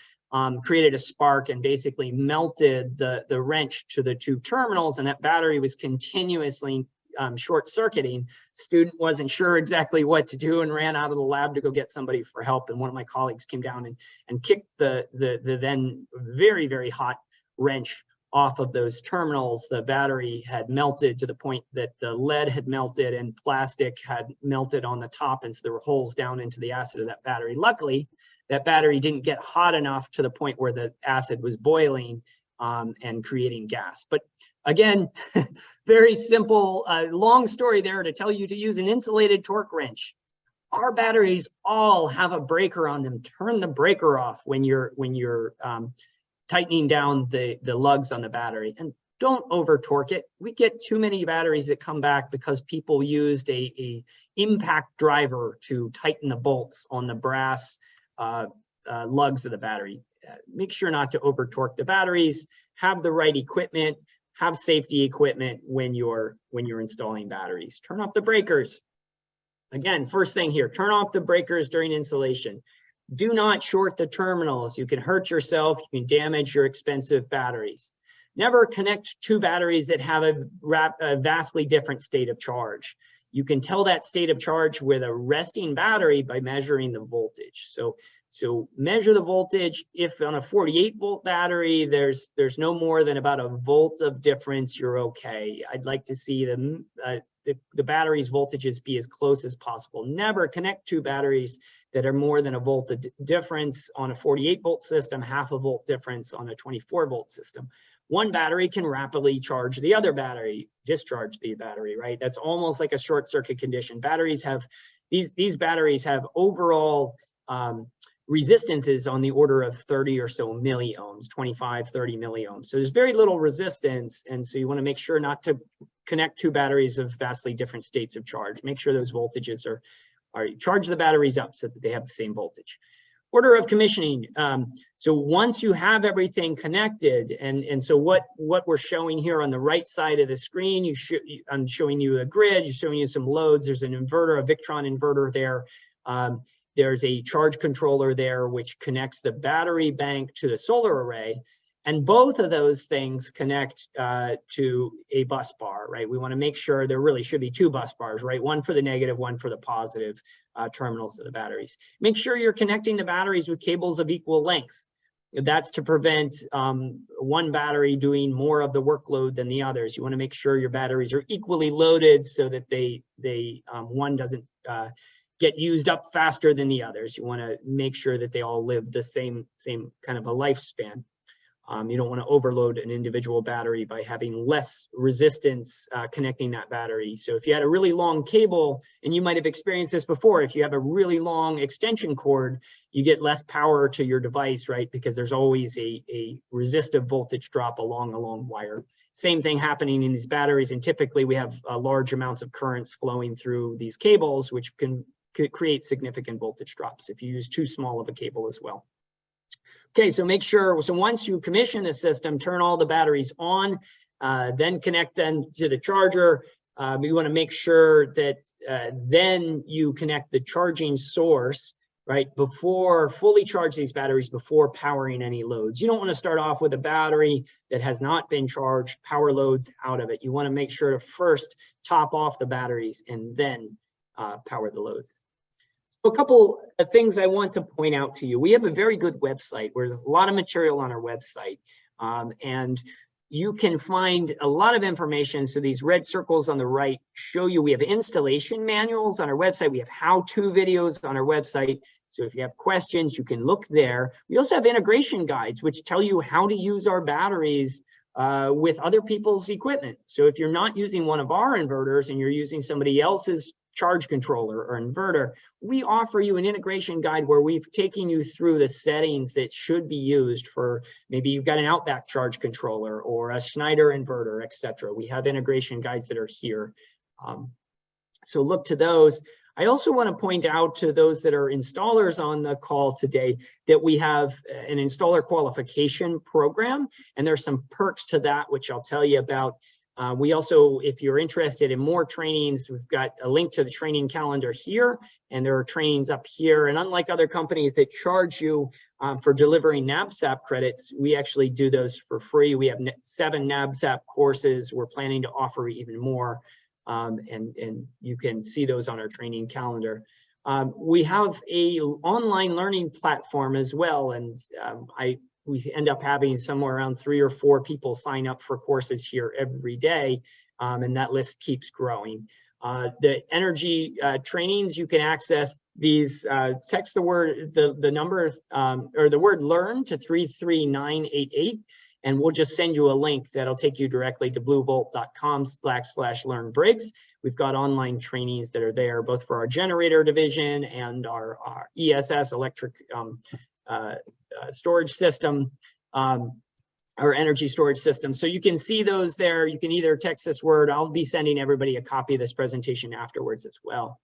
created a spark, and basically melted the wrench to the 2 terminals, and that battery was continuously short circuiting. Student wasn't sure exactly what to do and ran out of the lab to go get somebody for help, and one of my colleagues came down and kicked the then very, very hot wrench off of those terminals. The battery had melted to the point that the lead had melted and plastic had melted on the top, and so there were holes down into the acid of that battery. Luckily, that battery didn't get hot enough to the point where the acid was boiling and creating gas. But again, very simple, long story there to tell you to use an insulated torque wrench. Our batteries all have a breaker on them. Turn the breaker off when you're tightening down the lugs on the battery, and don't over torque it. We get too many batteries that come back because people used a impact driver to tighten the bolts on the brass lugs of the battery. Make sure not to over torque the batteries. Have the right equipment. Have safety equipment when you're installing batteries. Turn off the breakers. Again, first thing here, turn off the breakers during installation. Do not short the terminals. You can hurt yourself. You can damage your expensive batteries. Never connect 2 batteries that have a vastly different state of charge. You can tell that state of charge with a resting battery by measuring the voltage. So measure the voltage. If on a 48-volt battery, there's no more than about a volt of difference, you're okay. I'd like to see the battery's voltages be as close as possible. Never connect two batteries that are more than a volt difference on a 48-volt system, half a volt difference on a 24-volt system. One battery can rapidly charge the other battery, discharge the battery, right? That's almost like a short circuit condition. Batteries have, these batteries have overall resistances on the order of 30 or so milliohms, 25, 30 milliohms. So there's very little resistance. And so you want to make sure not to connect two batteries of vastly different states of charge. Make sure those voltages are charge the batteries up so that they have the same voltage. Order of commissioning. So once you have everything connected, and so what we're showing here on the right side of the screen, I'm showing you a grid, showing you some loads. There's an inverter, a Victron inverter there. There's a charge controller there, which connects the battery bank to the solar array. And both of those things connect to a bus bar, right? We want to make sure there really should be two bus bars, right? One for the negative, one for the positive terminals of the batteries. Make sure you're connecting the batteries with cables of equal length. That's to prevent one battery doing more of the workload than the others. You want to make sure your batteries are equally loaded so that one doesn't get used up faster than the others. You want to make sure that they all live the same kind of a lifespan. You don't want to overload an individual battery by having less resistance connecting that battery. So if you had a really long cable, and you might have experienced this before, if you have a really long extension cord, you get less power to your device, right? Because there's always a resistive voltage drop along a long wire. Same thing happening in these batteries, and typically we have large amounts of currents flowing through these cables, which could create significant voltage drops if you use too small of a cable as well. Okay, so make sure, so once you commission the system, turn all the batteries on, then connect them to the charger. You want to make sure that then you connect the charging source, right, before fully charge these batteries before powering any loads. You don't want to start off with a battery that has not been charged, power loads out of it. You want to make sure to first top off the batteries and then power the loads. A couple of things I want to point out to you. We have a very good website where there's a lot of material on our website, and you can find a lot of information. So these red circles on the right show you we have installation manuals on our website. We have how-to videos on our website. So if you have questions, you can look there. We also have integration guides, which tell you how to use our batteries with other people's equipment. So if you're not using one of our inverters and you're using somebody else's charge controller or inverter, we offer you an integration guide where we've taken you through the settings that should be used for, maybe you've got an Outback charge controller or a Schneider inverter, etc. We have integration guides that are here. So look to those. I also want to point out to those that are installers on the call today that we have an installer qualification program, and there's some perks to that, which I'll tell you about. We also, if you're interested in more trainings, we've got a link to the training calendar here, and there are trainings up here. And unlike other companies that charge you for delivering NABCEP credits, we actually do those for free. We have 7 NABCEP courses. We're planning to offer even more, and you can see those on our training calendar. We have a online learning platform as well, and we end up having somewhere around 3 or 4 people sign up for courses here every day, and that list keeps growing. The energy trainings, you can access these, text the word, the number, or the word learn to 33988, and we'll just send you a link that'll take you directly to bluevolt.com/learn-briggs. We've got online trainings that are there, both for our generator division and our ESS, electric storage system, or energy storage system. So you can see those there. You can either text this word. I'll be sending everybody a copy of this presentation afterwards as well.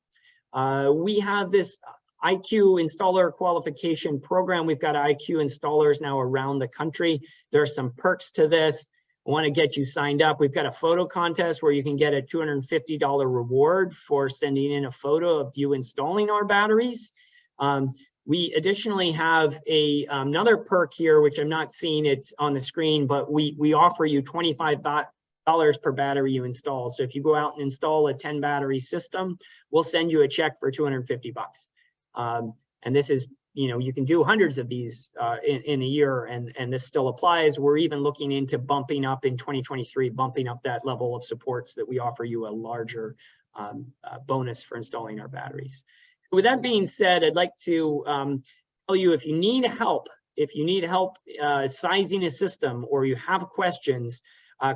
We have this IQ installer qualification program. We've got IQ installers now around the country. There are some perks to this. I want to get you signed up. We've got a photo contest where you can get a $250 reward for sending in a photo of you installing our batteries. We additionally have another perk here, which I'm not seeing it on the screen, but we offer you $25 per battery you install. So if you go out and install a 10 battery system, we'll send you a check for $250. And this is, you can do hundreds of these in a year, and this still applies. We're even looking into bumping up in 2023, bumping up that level of support so that we offer you a larger bonus for installing our batteries. With that being said, I'd like to tell you, if you need help sizing a system, or you have questions,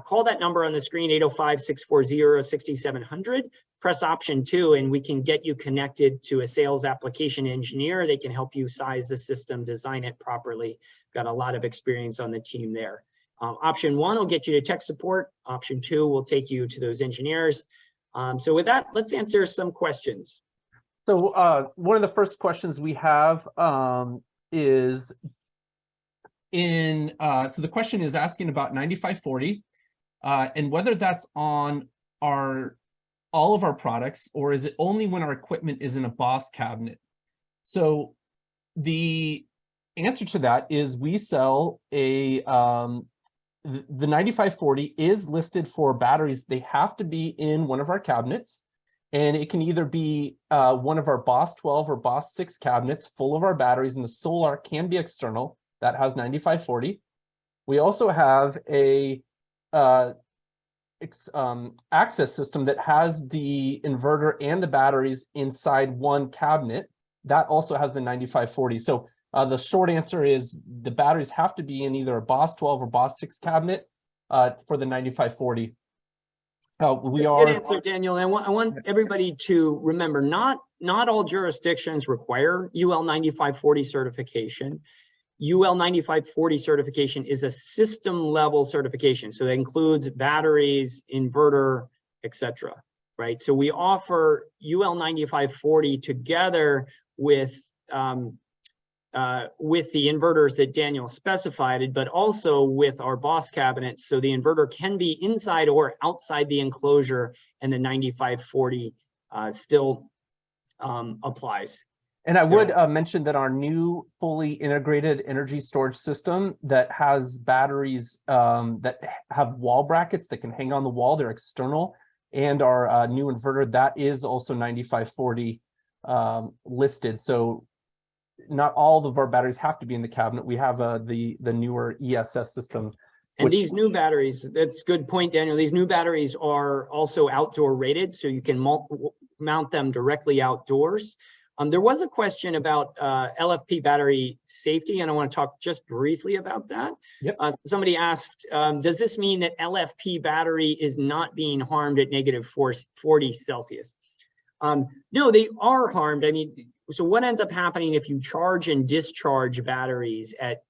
call that number on the screen, 805-640-6700. Press option 2, and we can get you connected to a sales application engineer. They can help you size the system, design it properly. Got a lot of experience on the team there. Option 1 will get you to tech support. Option 2 will take you to those engineers. So with that, let's answer some questions. So one of the first questions we have is so the question is asking about 9540 and whether that's on all of our products, or is it only when our equipment is in a Boss cabinet? So the answer to that is we sell the 9540 is listed for batteries. They have to be in one of our cabinets, and it can either be one of our Boss 12 or Boss 6 cabinets full of our batteries, and the solar can be external. That has 9540. We also have a access system that has the inverter and the batteries inside one cabinet. That also has the 9540. So the short answer is the batteries have to be in either a Boss 12 or Boss 6 cabinet for the 9540. Good answer, Daniel. I want everybody to remember, not all jurisdictions require UL 9540 certification. UL 9540 certification is a system level certification. So that includes batteries, inverter, etc. Right? So we offer UL 9540 together with the inverters that Daniel specified, but also with our Boss cabinets. So the inverter can be inside or outside the enclosure, and the 9540 still applies. And I would mention that our new fully integrated energy storage system that has batteries that have wall brackets that can hang on the wall, they're external, and our new inverter, that is also 9540 listed. So not all of our batteries have to be in the cabinet. We have the newer ESS system. And these new batteries, that's a good point, Daniel. These new batteries are also outdoor rated, so you can mount them directly outdoors. There was a question about LFP battery safety, and I want to talk just briefly about that. Yep. Somebody asked, does this mean that LFP battery is not being harmed at -40 Celsius? No, they are harmed. I mean, so what ends up happening if you charge and discharge batteries at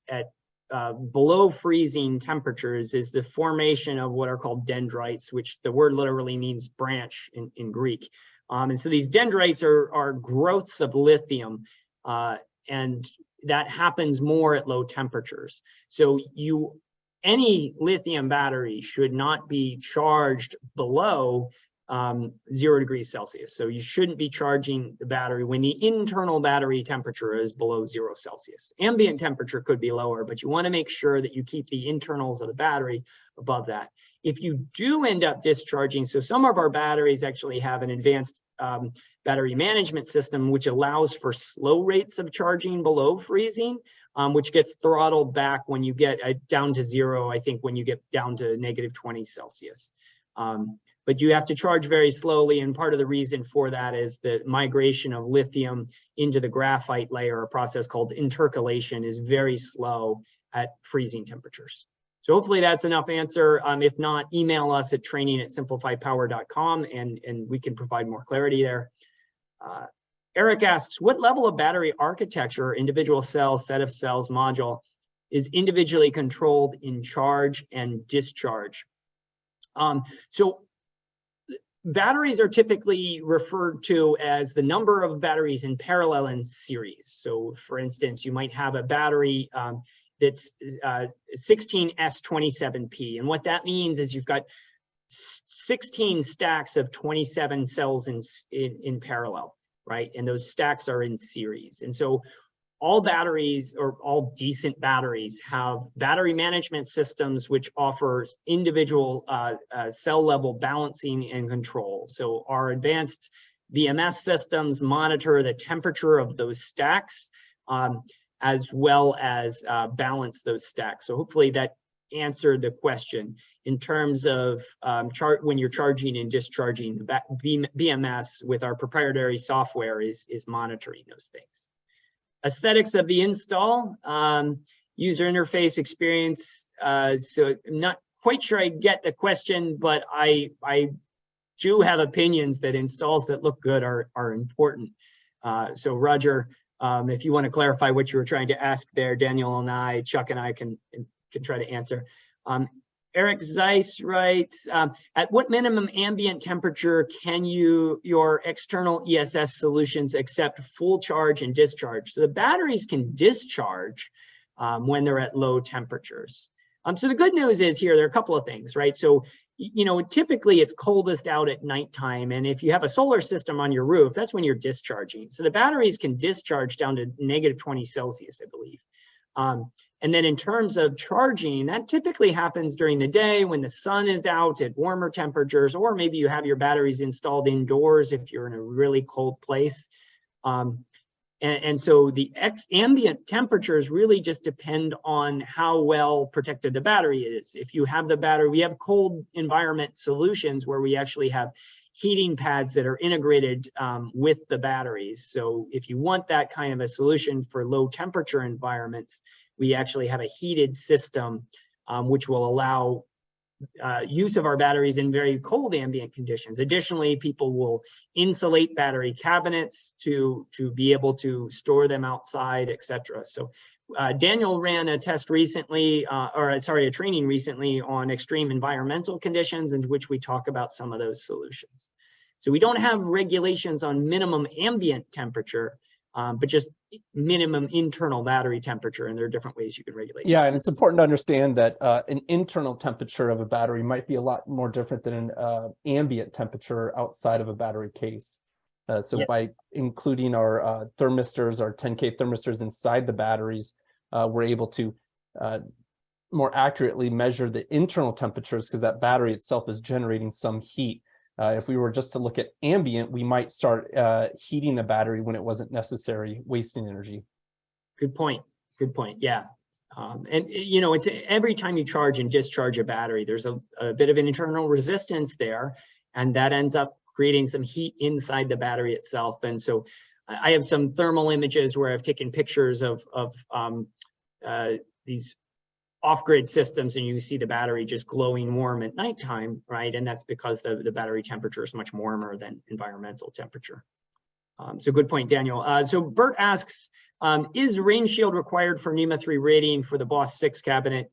below freezing temperatures is the formation of what are called dendrites, which the word literally means branch in Greek. And so these dendrites are growths of lithium, and that happens more at low temperatures. So any lithium battery should not be charged below 0 degrees Celsius. So you shouldn't be charging the battery when the internal battery temperature is below 0 Celsius. Ambient temperature could be lower, but you want to make sure that you keep the internals of the battery above that. If you do end up discharging, so some of our batteries actually have an advanced battery management system, which allows for slow rates of charging below freezing, which gets throttled back when you get down to 0, I think when you get down to -20 Celsius. But you have to charge very slowly, and part of the reason for that is the migration of lithium into the graphite layer, a process called intercalation, is very slow at freezing temperatures. So hopefully that's enough answer. If not, email us at training@simpliphipower.com and we can provide more clarity there. Eric asks, what level of battery architecture, individual cell, set of cells, module, is individually controlled in charge and discharge? So batteries are typically referred to as the number of batteries in parallel and series. So for instance, you might have a battery that's 16S27P. And what that means is you've got 16 stacks of 27 cells in parallel, right? And those stacks are in series. And so all batteries, or all decent batteries, have battery management systems which offers individual cell level balancing and control. So our advanced BMS systems monitor the temperature of those stacks, as well as balance those stacks. So hopefully that answered the question in terms of when you're charging and discharging. The BMS with our proprietary software is monitoring those things. Aesthetics of the install, user interface experience. So I'm not quite sure I get the question, but I do have opinions that installs that look good are important. So Roger, if you want to clarify what you were trying to ask there, Daniel and I, Chuck and I can try to answer. Eric Zeiss writes, at what minimum ambient temperature can your external ESS solutions accept full charge and discharge? So the batteries can discharge when they're at low temperatures. So the good news is here, there are a couple of things, right? So, you know, typically it's coldest out at nighttime. And if you have a solar system on your roof, that's when you're discharging. So the batteries can discharge down to -20 Celsius, I believe. And then in terms of charging, that typically happens during the day when the sun is out at warmer temperatures, or maybe you have your batteries installed indoors if you're in a really cold place. And so the ambient temperatures really just depend on how well protected the battery is. If you have the battery, we have cold environment solutions where we actually have heating pads that are integrated with the batteries. So if you want that kind of a solution for low temperature environments, we actually have a heated system which will allow use of our batteries in very cold ambient conditions. Additionally, people will insulate battery cabinets to be able to store them outside, etc. So Daniel ran a test recently, a training recently on extreme environmental conditions, in which we talk about some of those solutions. So we don't have regulations on minimum ambient temperature, but just minimum internal battery temperature, and there are different ways you can regulate. Yeah, and it's important to understand that an internal temperature of a battery might be a lot more different than an ambient temperature outside of a battery case. So yes, by including our thermistors, our 10K thermistors inside the batteries, we're able to more accurately measure the internal temperatures, because that battery itself is generating some heat. If we were just to look at ambient, we might start heating the battery when it wasn't necessary, wasting energy. Good point. Good point. Yeah. And you know, it's every time you charge and discharge a battery, there's a bit of an internal resistance there, and that ends up creating some heat inside the battery itself. And so I have some thermal images where I've taken pictures of these off-grid systems, and you see the battery just glowing warm at nighttime, right? And that's because the battery temperature is much warmer than environmental temperature. So good point, Daniel. So Bert asks, is rain shield required for NEMA 3 rating for the Boss 6 cabinet?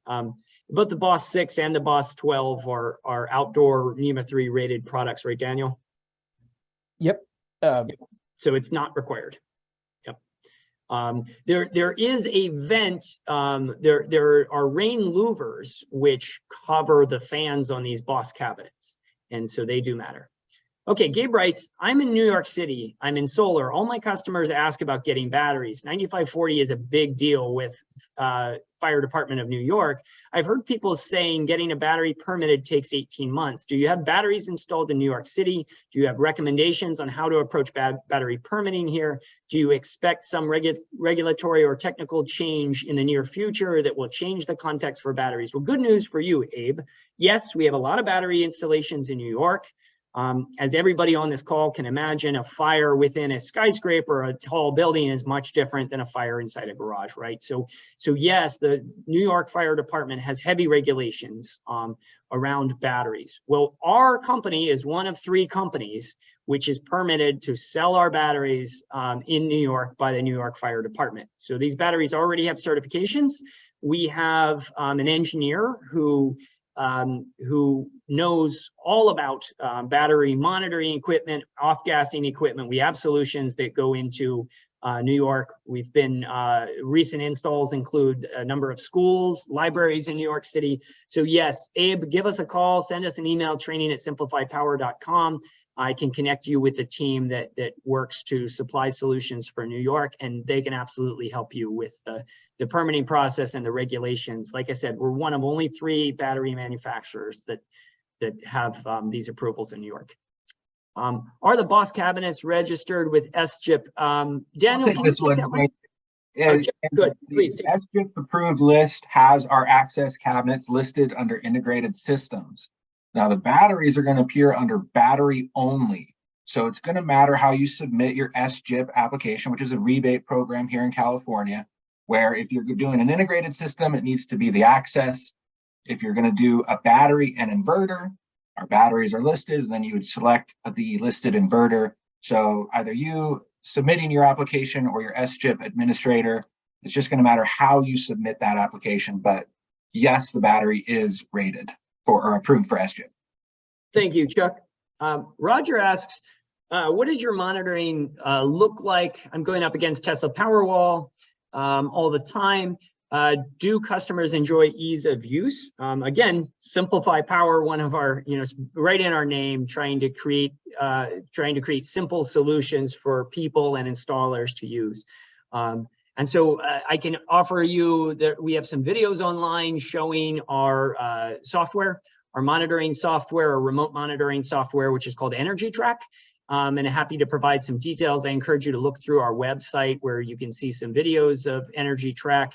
Both the Boss 6 and the Boss 12 are outdoor NEMA 3 rated products, right, Daniel? Yep. So it's not required. There is a vent, there are rain louvers which cover the fans on these Boss cabinets, and so they do matter. Okay, Gabe writes, I'm in New York City, I'm in solar. All my customers ask about getting batteries. 9540 is a big deal with Fire Department of New York. I've heard people saying getting a battery permitted takes 18 months. Do you have batteries installed in New York City? Do you have recommendations on how to approach battery permitting here? Do you expect some regulatory or technical change in the near future that will change the context for batteries? Well, good news for you, Abe. Yes, we have a lot of battery installations in New York. As everybody on this call can imagine, a fire within a skyscraper, a tall building, is much different than a fire inside a garage, right? So yes, the New York Fire Department has heavy regulations around batteries. Well, our company is one of 3 companies which is permitted to sell our batteries in New York by the New York Fire Department. So these batteries already have certifications. We have an engineer who knows all about battery monitoring equipment, off-gassing equipment. We have solutions that go into New York. We've been, recent installs include a number of schools, libraries in New York City. So yes, Abe, give us a call, send us an email, training@simpliphipower.com. I can connect you with the team that works to supply solutions for New York, and they can absolutely help you with the permitting process and the regulations. Like I said, we're one of only 3 battery manufacturers that have these approvals in New York. Are the Boss cabinets registered with SGIP? Daniel, can you take that one? Yeah, good. Please. The SGIP approved list has our access cabinets listed under integrated systems. Now the batteries are going to appear under battery only. So it's going to matter how you submit your SGIP application, which is a rebate program here in California, where if you're doing an integrated system, it needs to be the access. If you're going to do a battery and inverter, our batteries are listed, and then you would select the listed inverter. So either you submitting your application or your SGIP administrator, it's just going to matter how you submit that application. But yes, the battery is rated for or approved for SGIP. Thank you, Chuck. Roger asks, what does your monitoring look like? I'm going up against Tesla Powerwall all the time. Do customers enjoy ease of use? Again, SimpliPhi Power, one of our, right in our name, trying to create simple solutions for people and installers to use. And so I can offer you that we have some videos online showing our software, our monitoring software, or remote monitoring software, which is called Energy Track. And happy to provide some details. I encourage you to look through our website where you can see some videos of Energy Track.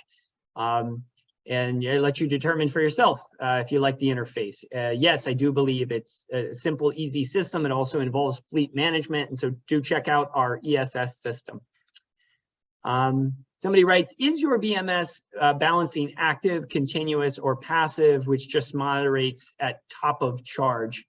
And I let you determine for yourself if you like the interface. Yes, I do believe it's a simple, easy system. It also involves fleet management, and so do check out our ESS system. Somebody writes, is your BMS balancing active, continuous, or passive, which just moderates at top of charge?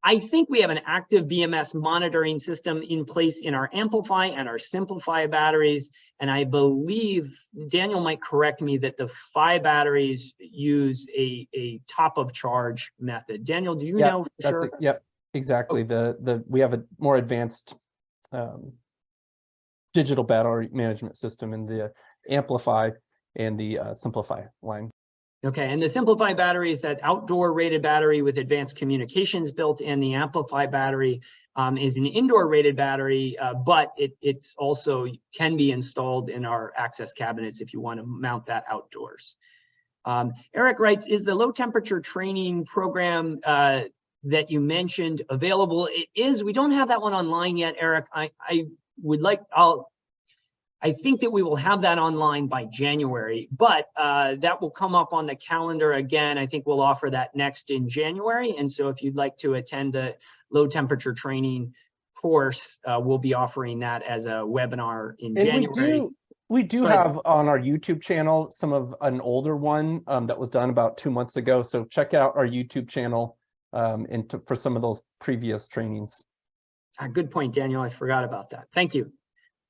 I think we have an active BMS monitoring system in place in our SimpliPhi and our SimpliPhi batteries. And I believe, Daniel might correct me, that the Phi batteries use a top of charge method. Daniel, do you know for sure? Yep, exactly. We have a more advanced digital battery management system in the SimpliPhi and the SimpliPhi line. Okay, and the SimpliPhi battery is that outdoor rated battery with advanced communications built in. The SimpliPhi battery is an indoor rated battery, but it's also can be installed in our access cabinets if you want to mount that outdoors. Eric writes, is the low temperature training program that you mentioned available? It is. We don't have that one online yet, Eric. I think that we will have that online by January, but that will come up on the calendar again. I think we'll offer that next in January. And so if you'd like to attend the low temperature training course, we'll be offering that as a webinar in January. We do have on our YouTube channel some of an older one that was done about 2 months ago. So check out our YouTube channel for some of those previous trainings. Good point, Daniel. I forgot about that. Thank you.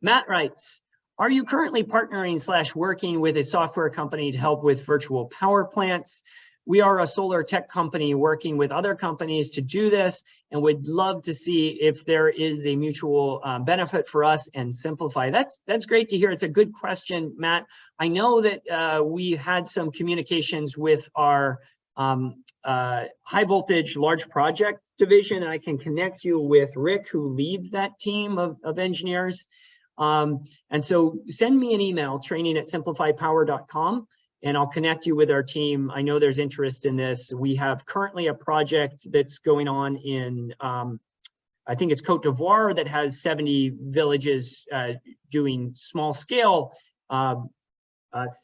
Matt writes, are you currently partnering / working with a software company to help with virtual power plants? We are a solar tech company working with other companies to do this and would love to see if there is a mutual benefit for us and SimpliPhi. That's great to hear. It's a good question, Matt. I know that we had some communications with our high voltage large project division. I can connect you with Rick, who leads that team of engineers. And so send me an email, training@simpliphipower.com, and I'll connect you with our team. I know there's interest in this. We have currently a project that's going on in, I think it's Cote d'Ivoire, that has 70 villages doing small scale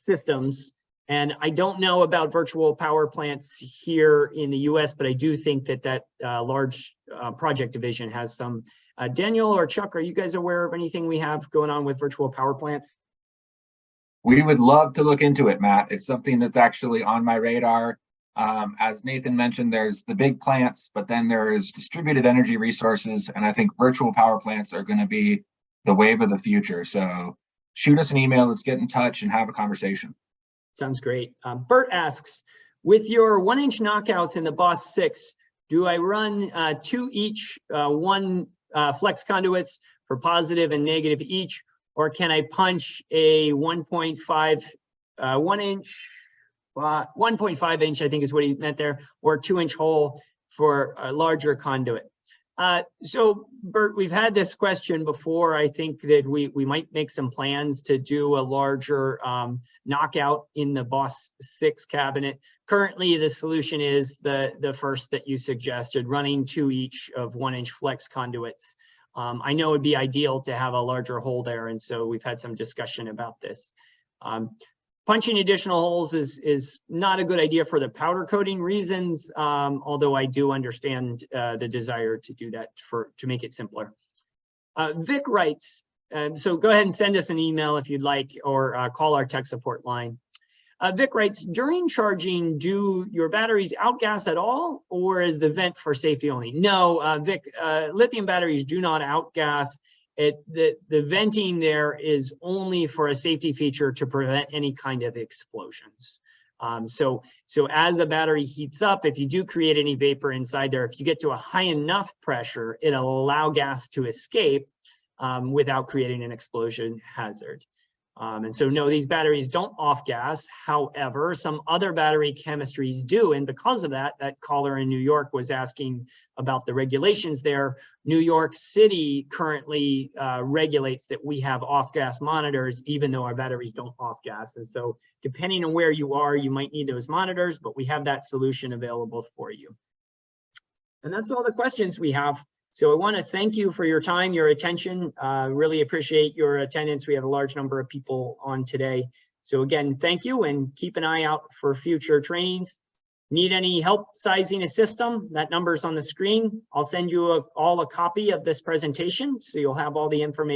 systems. And I don't know about virtual power plants here in the US, but I do think that large project division has some. Daniel or Chuck, are you guys aware of anything we have going on with virtual power plants? We would love to look into it, Matt. It's something that's actually on my radar. As Nathan mentioned, there's the big plants, but then there's distributed energy resources. And I think virtual power plants are going to be the wave of the future. So shoot us an email, let's get in touch and have a conversation. Sounds great. Bert asks, with your 1-inch knockouts in the Boss 6, do I run 2 each, 1 flex conduits for positive and negative each, or can I punch a 1.5 inch, I think is what he meant there, or 2-inch hole for a larger conduit? So Bert, we've had this question before. I think that we might make some plans to do a larger knockout in the Boss 6 cabinet. Currently, the solution is the first that you suggested, running 2 each of 1-inch flex conduits. I know it'd be ideal to have a larger hole there, and so we've had some discussion about this. Punching additional holes is not a good idea for the powder coating reasons, although I do understand the desire to do that to make it simpler. Vic writes, so go ahead and send us an email if you'd like, or call our tech support line. Vic writes, during charging, do your batteries outgas at all, or is the vent for safety only? No, Vic, lithium batteries do not outgas. The venting there is only for a safety feature to prevent any kind of explosions. So as a battery heats up, if you do create any vapor inside there, if you get to a high enough pressure, it'll allow gas to escape without creating an explosion hazard. And so no, these batteries don't off gas. However, some other battery chemistries do. And because of that, that caller in New York was asking about the regulations there. New York City currently regulates that we have off gas monitors, even though our batteries don't off gas. And so depending on where you are, you might need those monitors, but we have that solution available for you. And that's all the questions we have. So I want to thank you for your time, your attention. Really appreciate your attendance. We have a large number of people on today. So again, thank you, and keep an eye out for future trainings. Need any help sizing a system? That number's on the screen. I'll send you all a copy of this presentation, so you'll have all the information.